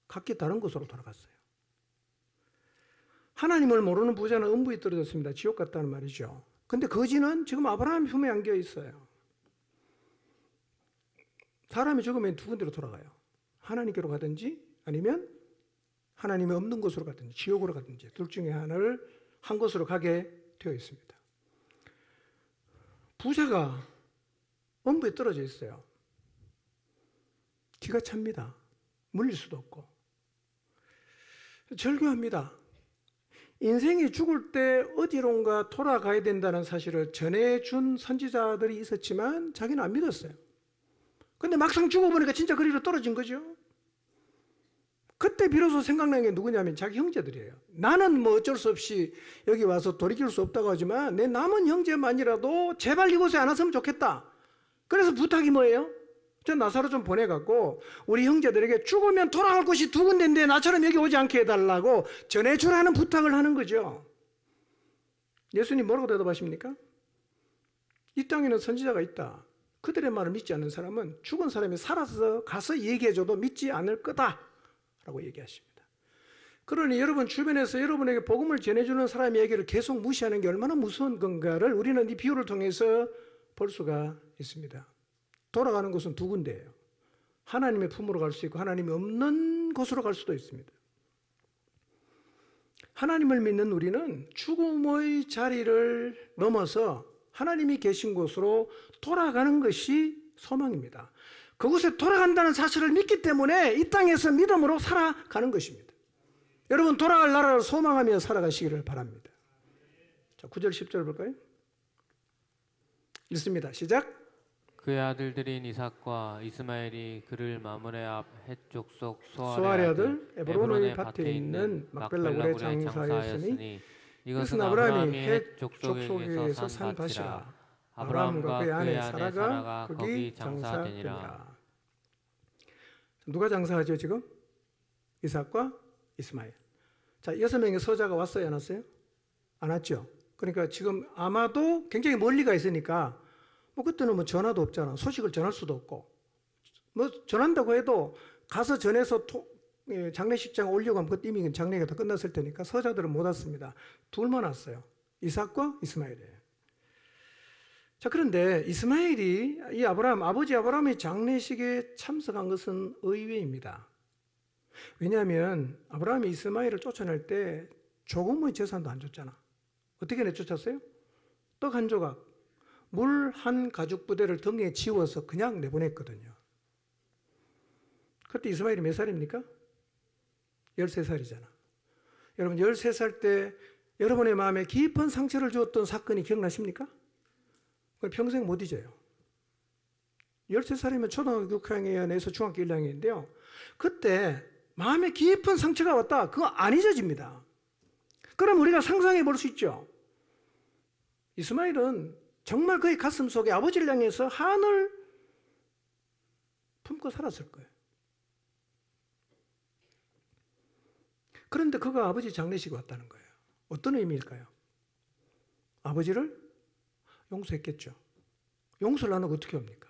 각기 다른 곳으로 돌아갔어요. 하나님을 모르는 부자는 음부에 떨어졌습니다. 지옥 같다는 말이죠. 근데 거지는 지금 아브라함 품에 안겨 있어요. 사람이 죽으면 두 군데로 돌아가요. 하나님께로 가든지 아니면 하나님이 없는 곳으로 가든지 지옥으로 가든지 둘 중에 하나를 한 곳으로 가게 되어 있습니다. 부자가 엄부에 떨어져 있어요. 기가 찹니다. 물릴 수도 없고. 절규합니다. 인생이 죽을 때 어디론가 돌아가야 된다는 사실을 전해준 선지자들이 있었지만 자기는 안 믿었어요. 근데 막상 죽어보니까 진짜 그리로 떨어진 거죠. 그때 비로소 생각나는 게 누구냐면 자기 형제들이에요. 나는 뭐 어쩔 수 없이 여기 와서 돌이킬 수 없다고 하지만 내 남은 형제만이라도 제발 이곳에 안 왔으면 좋겠다. 그래서 부탁이 뭐예요? 저 나사로 좀 보내갖고 우리 형제들에게 죽으면 돌아갈 곳이 두 군데인데 나처럼 여기 오지 않게 해달라고 전해주라는 부탁을 하는 거죠. 예수님 뭐라고 대답하십니까? 이 땅에는 선지자가 있다. 그들의 말을 믿지 않는 사람은 죽은 사람이 살아서 가서 얘기해줘도 믿지 않을 거다 라고 얘기하십니다. 그러니 여러분 주변에서 여러분에게 복음을 전해주는 사람의 얘기를 계속 무시하는 게 얼마나 무서운 건가를 우리는 이 비유를 통해서 볼 수가 있습니다. 돌아가는 곳은 두 군데예요. 하나님의 품으로 갈 수 있고 하나님이 없는 곳으로 갈 수도 있습니다. 하나님을 믿는 우리는 죽음의 자리를 넘어서 하나님이 계신 곳으로 돌아가는 것이 소망입니다. 그곳에 돌아간다는 사실을 믿기 때문에 이 땅에서 믿음으로 살아가는 것입니다. 여러분 돌아갈 나라를 소망하며 살아가시기를 바랍니다. 자, 9절 10절 볼까요? 읽습니다. 시작. 그의 아들들인 이삭과 이스마엘이 그를 마므레 앞 헷 족속 소알의 아들 에브론의 밭에 있는 막벨라 굴에 장사하였으니 이것은 아브라함이 헷 족속에서 산 밭이라. 아브라함과 그의 아내 사라가 거기 장사되니라. 누가 장사하죠 지금? 이삭과 이스마엘. 자, 6명의 서자가 왔어요 안 왔어요? 안 왔죠. 그러니까 지금 아마도 굉장히 멀리 가 있으니까 뭐 그때는 뭐 전화도 없잖아. 소식을 전할 수도 없고 뭐 전한다고 해도 가서 전해서 장례식장 올려고 하면 그때 이미 장례가 다 끝났을 테니까 서자들은 못 왔습니다. 둘만 왔어요. 이삭과 이스마엘이에요. 자, 그런데 이스마엘이 이 아버지 아브라함의 장례식에 참석한 것은 의외입니다. 왜냐하면 아브라함이 이스마엘을 쫓아낼 때 조금의 재산도 안 줬잖아. 어떻게 내쫓았어요? 떡 한 조각, 물 한 가죽 부대를 등에 지워서 그냥 내보냈거든요. 그때 이스마엘이 몇 살입니까? 13살이잖아. 여러분 13살 때 여러분의 마음에 깊은 상처를 주었던 사건이 기억나십니까? 그걸 평생 못 잊어요. 13살이면 초등학교 6학년에서 중학교 1학년인데요. 그때 마음에 깊은 상처가 왔다. 그거 안 잊어집니다. 그럼 우리가 상상해 볼 수 있죠. 이스마엘은 정말 그의 가슴 속에 아버지를 향해서 한을 품고 살았을 거예요. 그런데 그가 아버지 장례식에 왔다는 거예요. 어떤 의미일까요? 아버지를 용서했겠죠. 용서를 안 하고 어떻게 합니까?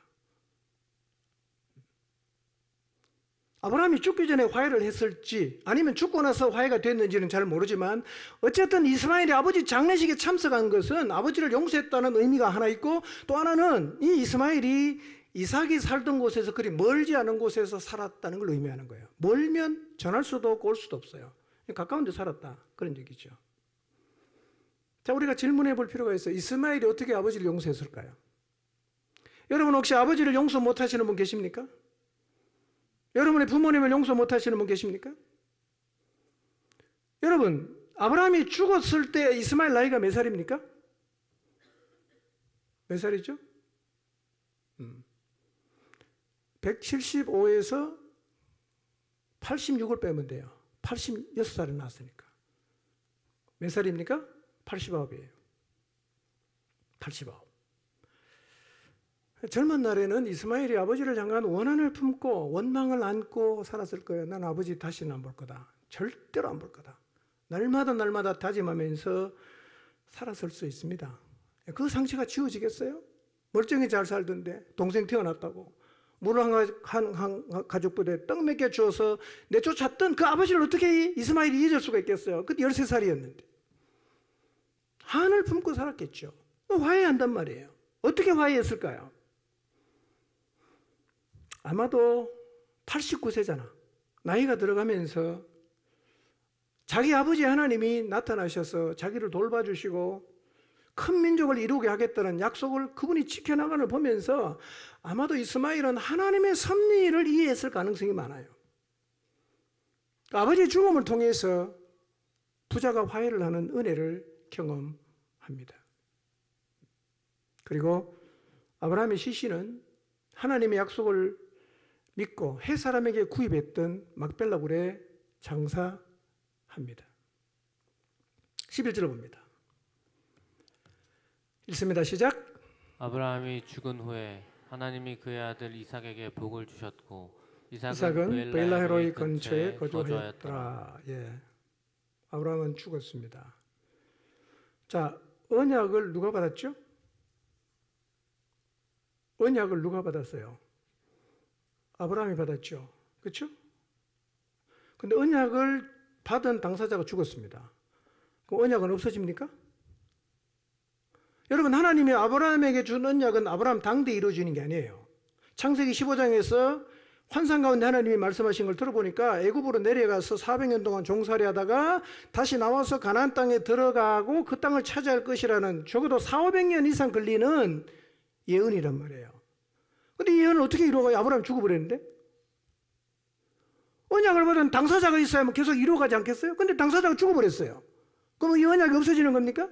아브라함이 죽기 전에 화해를 했을지 아니면 죽고 나서 화해가 됐는지는 잘 모르지만 어쨌든 이스마엘이 아버지 장례식에 참석한 것은 아버지를 용서했다는 의미가 하나 있고 또 하나는 이 이스마엘이 이삭이 살던 곳에서 그리 멀지 않은 곳에서 살았다는 걸 의미하는 거예요. 멀면 전할 수도 없고 올 수도 없어요. 가까운 데 살았다. 그런 얘기죠. 자, 우리가 질문해 볼 필요가 있어요. 이스마엘이 어떻게 아버지를 용서했을까요? 여러분 혹시 아버지를 용서 못 하시는 분 계십니까? 여러분의 부모님을 용서 못 하시는 분 계십니까? 여러분, 아브라함이 죽었을 때 이스마엘 나이가 몇 살입니까? 몇 살이죠? 175에서 86을 빼면 돼요. 86살이 나왔으니까. 몇 살입니까? 89이에요. 89. 젊은 날에는 이스마엘이 아버지를 향한 원한을 품고 원망을 안고 살았을 거예요. 난 아버지 다시는 안 볼 거다. 절대로 안 볼 거다. 날마다 다짐하면서 살았을 수 있습니다. 그 상처가 지워지겠어요? 멀쩡히 잘 살던데 동생 태어났다고 물 한 가죽 부대에 떡 몇 개 주어서 내쫓았던 그 아버지를 어떻게 이스마엘이 잊을 수가 있겠어요? 그때 13살이었는데 한을 품고 살았겠죠. 화해한단 말이에요. 어떻게 화해했을까요? 아마도 89세잖아. 나이가 들어가면서 자기 아버지 하나님이 나타나셔서 자기를 돌봐주시고 큰 민족을 이루게 하겠다는 약속을 그분이 지켜나가는 걸 보면서 아마도 이스마엘은 하나님의 섭리를 이해했을 가능성이 많아요. 아버지의 죽음을 통해서 부자가 화해를 하는 은혜를 경험합니다. 그리고 아브라함의 시신은 하나님의 약속을 믿고 해 사람에게 구입했던 막벨라 굴에 장사합니다. 11절을 봅니다. 읽습니다. 시작. 아브라함이 죽은 후에 하나님이 그의 아들 이삭에게 복을 주셨고 이삭은 베일라헤로이 근처에 거주하였더라. 예. 아브라함은 죽었습니다. 자, 언약을 누가 받았죠? 언약을 누가 받았어요? 아브라함이 받았죠. 그렇죠? 근데 언약을 받은 당사자가 죽었습니다. 그 언약은 없어집니까? 여러분, 하나님이 아브라함에게 준 언약은 아브라함 당대에 이루어지는 게 아니에요. 창세기 15장에서 환상 가운데 하나님이 말씀하신 걸 들어보니까 애굽으로 내려가서 400년 동안 종살이 하다가 다시 나와서 가나안 땅에 들어가고 그 땅을 차지할 것이라는 적어도 400~500년 이상 걸리는 예언이란 말이에요. 근데 이 예언을 어떻게 이루어가요? 아브라함이 죽어버렸는데? 언약을 받은 당사자가 있어야만 계속 이루어가지 않겠어요? 근데 당사자가 죽어버렸어요. 그럼 이 언약이 없어지는 겁니까?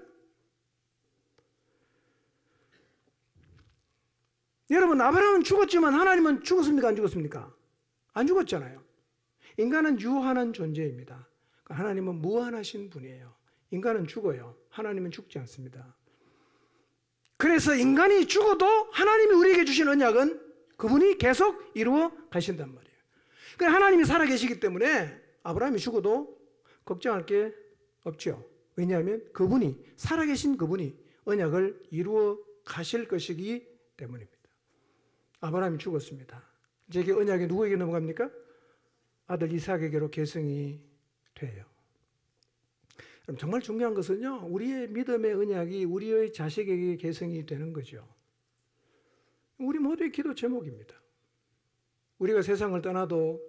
여러분, 아브라함은 죽었지만 하나님은 죽었습니까? 안 죽었습니까? 안 죽었잖아요. 인간은 유한한 존재입니다. 하나님은 무한하신 분이에요. 인간은 죽어요. 하나님은 죽지 않습니다. 그래서 인간이 죽어도 하나님이 우리에게 주신 언약은 그분이 계속 이루어 가신단 말이에요. 그러니까 하나님이 살아계시기 때문에 아브라함이 죽어도 걱정할 게 없죠. 왜냐하면 그분이, 살아계신 그분이 언약을 이루어 가실 것이기 때문입니다. 아브라함이 죽었습니다. 이제 이게 언약이 누구에게 넘어갑니까? 아들 이삭에게로 계승이 돼요. 그럼 정말 중요한 것은요, 우리의 믿음의 언약이 우리의 자식에게 계승이 되는 거죠. 우리 모두의 기도 제목입니다. 우리가 세상을 떠나도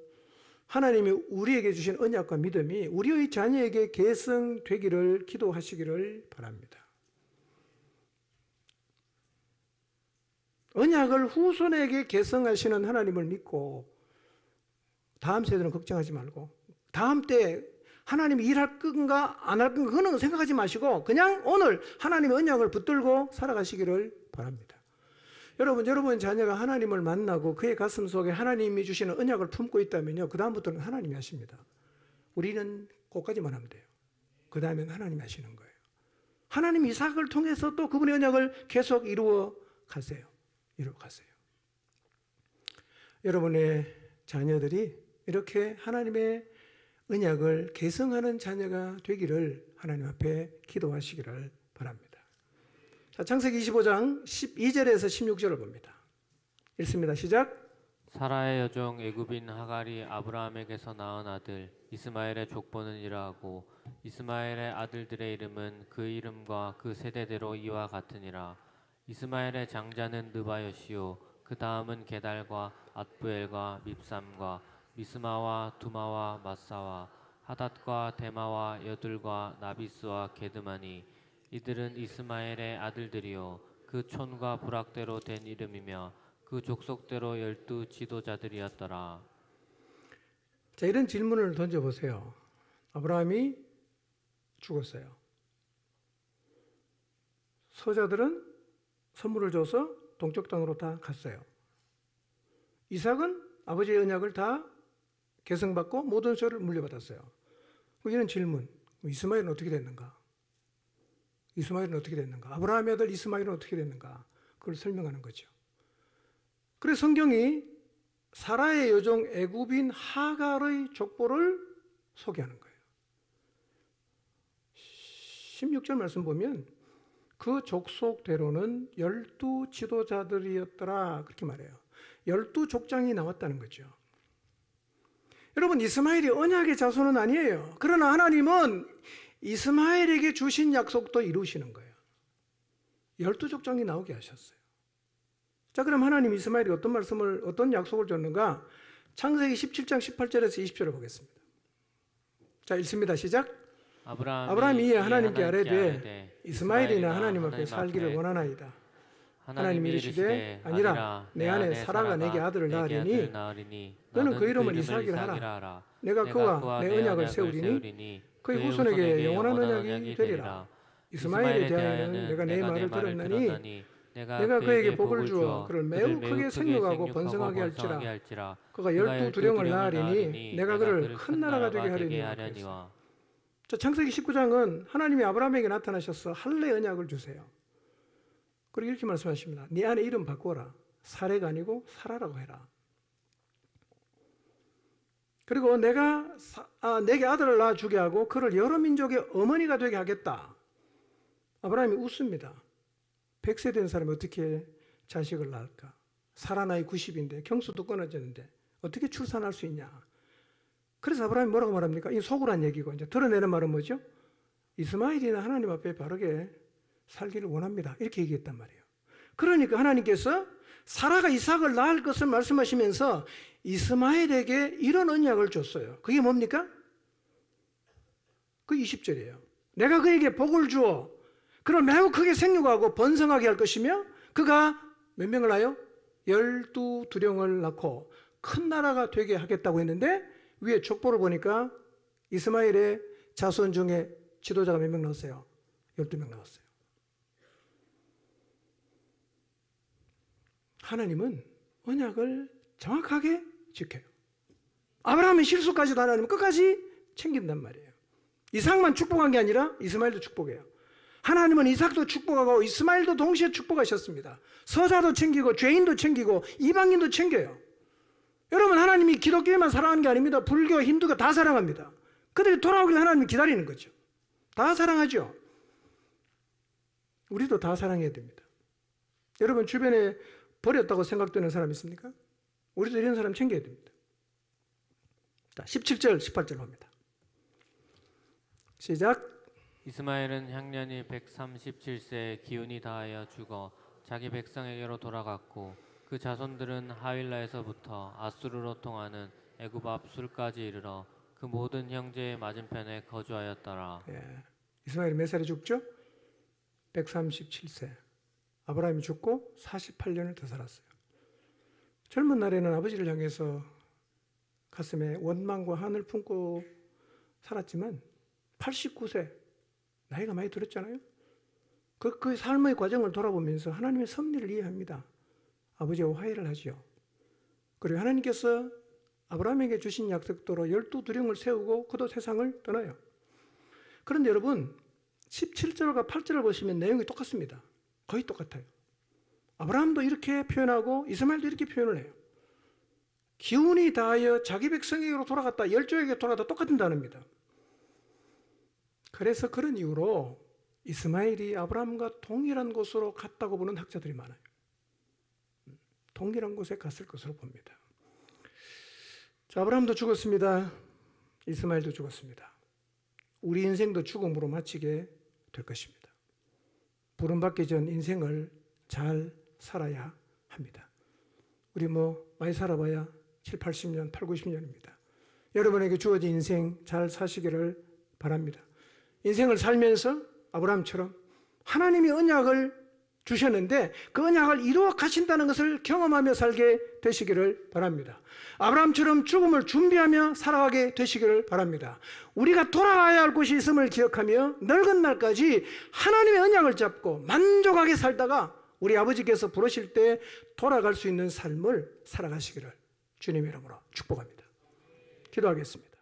하나님이 우리에게 주신 언약과 믿음이 우리의 자녀에게 계승되기를 기도하시기를 바랍니다. 언약을 후손에게 계승하시는 하나님을 믿고 다음 세대는 걱정하지 말고 다음 때 하나님이 일할 건가 안 할 건가 그런 거 생각하지 마시고 그냥 오늘 하나님의 언약을 붙들고 살아가시기를 바랍니다. 여러분 자녀가 하나님을 만나고 그의 가슴 속에 하나님이 주시는 언약을 품고 있다면요, 그 다음부터는 하나님이 하십니다. 우리는 그것까지만 하면 돼요. 그 다음엔 하나님이 하시는 거예요. 하나님 이삭을 통해서 또 그분의 언약을 계속 이루어 가세요. 여러분의 자녀들이 이렇게 하나님의 언약을 계승하는 자녀가 되기를 하나님 앞에 기도하시기를 바랍니다. 자, 창세기 25장 12절에서 16절을 봅니다. 읽습니다. 시작. 사라의 여종 애굽인 하갈이 아브라함에게서 낳은 아들 이스마엘의 족보는 이러하고 이스마엘의 아들들의 이름은 그 이름과 그 세대대로 이와 같으니라. 이스마엘의 장자는 느바요시요 그 다음은 게달과 앗부엘과 밉삼과 미스마와 두마와 마사와 하닷과 데마와 여둘과 나비스와 게드마니 이들은 이스마엘의 아들들이요 그 촌과 부락대로 된 이름이며 그 족속대로 12 지도자들이었더라. 자, 이런 질문을 던져보세요. 아브라함이 죽었어요. 서자들은 선물을 줘서 동쪽 땅으로 다 갔어요. 이삭은 아버지의 언약을 다 계승받고 모든 소유를 물려받았어요. 이런 질문, 이스마엘은 어떻게 됐는가? 아브라함의 아들 이스마엘은 어떻게 됐는가? 그걸 설명하는 거죠. 그래서 성경이 사라의 여종 애굽인 하갈의 족보를 소개하는 거예요. 16절 말씀 보면 그 족속대로는 12 지도자들이었더라 그렇게 말해요. 12 족장이 나왔다는 거죠. 여러분, 이스마엘이 언약의 자손은 아니에요. 그러나 하나님은 이스마엘에게 주신 약속도 이루시는 거예요. 12 족장이 나오게 하셨어요. 자, 그럼 하나님 이스마엘이 어떤 약속을 줬는가? 창세기 17장 18절에서 20절을 보겠습니다. 자, 읽습니다. 시작. 아브라함이 이에 하나님께 아뢰되 이스마엘이나 하나님 앞에 살기를 원하나이다. 하나님이 이르시되 아니라 내 아내 사라가 내게 아들을 낳으리니 너는 그 이름을 이삭이라 하라. 내가 그와 내 언약을 세우리니 그의 후손에게 영원한 언약이 되리라. 이스마엘에 대하여는 내가 내 말을 들었나니 내가 그에게 복을 주어 그를 매우 크게 생육하고 번성하게 할지라. 그가 12두령을 낳으리니 내가 그를 큰 나라가 되게 하리니와. 자, 창세기 19장은 하나님이 아브라함에게 나타나셔서 할례 언약을 주세요. 그리고 이렇게 말씀하십니다. 네 아내 이름 바꿔라. 사레가 아니고 사라라고 해라. 그리고 내게 아들을 낳아주게 하고 그를 여러 민족의 어머니가 되게 하겠다. 아브라함이 웃습니다. 100세 된 사람이 어떻게 자식을 낳을까? 사라 나이 90인데 경수도 끊어졌는데 어떻게 출산할 수 있냐? 그래서 아브라함이 뭐라고 말합니까? 이 속으란 얘기고 이제 드러내는 말은 뭐죠? 이스마엘이나 하나님 앞에 바르게 살기를 원합니다. 이렇게 얘기했단 말이에요. 그러니까 하나님께서 사라가 이삭을 낳을 것을 말씀하시면서 이스마엘에게 이런 언약을 줬어요. 그게 뭡니까? 그 20절이에요. 내가 그에게 복을 주어 그를 매우 크게 생육하고 번성하게 할 것이며 그가 몇 명을 낳아요? 12두령을 낳고 큰 나라가 되게 하겠다고 했는데 위에 족보를 보니까 이스마엘의 자손 중에 지도자가 몇 명 나왔어요? 12명 나왔어요. 하나님은 언약을 정확하게 지켜요. 아브라함의 실수까지도 하나님은 끝까지 챙긴단 말이에요. 이삭만 축복한 게 아니라 이스마엘도 축복해요. 하나님은 이삭도 축복하고 이스마엘도 동시에 축복하셨습니다. 서자도 챙기고 죄인도 챙기고 이방인도 챙겨요. 여러분, 하나님이 기독교만 사랑하는 게 아닙니다. 불교, 힌두가 다 사랑합니다. 그들이 돌아오길 하나님이 기다리는 거죠. 다 사랑하죠. 우리도 다 사랑해야 됩니다. 여러분 주변에 버렸다고 생각되는 사람 있습니까? 우리도 이런 사람 챙겨야 됩니다. 자, 17절, 18절 봅니다. 시작. 이스마엘은 향년이 137세에 기운이 다하여 죽어 자기 백성에게로 돌아갔고 그 자손들은 하윌라에서부터 아수르로 통하는 애굽 앞술까지 이르러 그 모든 형제의 맞은편에 거주하였더라. 예. 이스마엘이 몇 살에 죽죠? 137세. 아브라함이 죽고 48년을 더 살았어요. 젊은 날에는 아버지를 향해서 가슴에 원망과 한을 품고 살았지만 89세, 나이가 많이 들었잖아요. 그 삶의 과정을 돌아보면서 하나님의 섭리를 이해합니다. 아버지와 화해를 하지요. 그리고 하나님께서 아브라함에게 주신 약속대로 12두령을 세우고 그도 세상을 떠나요. 그런데 여러분 17절과 8절을 보시면 내용이 똑같습니다. 거의 똑같아요. 아브라함도 이렇게 표현하고 이스마엘도 이렇게 표현을 해요. 기운이 다하여 자기 백성에게로 돌아갔다, 열조에게 돌아갔다 똑같은 단어입니다. 그래서 그런 이유로 이스마엘이 아브라함과 동일한 곳으로 갔다고 보는 학자들이 많아요. 동일한 곳에 갔을 것으로 봅니다. 자, 아브라함도 죽었습니다. 이스마엘도 죽었습니다. 우리 인생도 죽음으로 마치게 될 것입니다. 부름받기 전 인생을 잘 살아야 합니다. 우리 많이 살아봐야 7, 80년, 8, 90년입니다. 여러분에게 주어진 인생 잘 사시기를 바랍니다. 인생을 살면서 아브라함처럼 하나님이 언약을 주셨는데 그 언약을 이루어 가신다는 것을 경험하며 살게 되시기를 바랍니다. 아브라함처럼 죽음을 준비하며 살아가게 되시기를 바랍니다. 우리가 돌아가야 할 곳이 있음을 기억하며 늙은 날까지 하나님의 언약을 잡고 만족하게 살다가 우리 아버지께서 부르실 때 돌아갈 수 있는 삶을 살아가시기를 주님의 이름으로 축복합니다. 기도하겠습니다.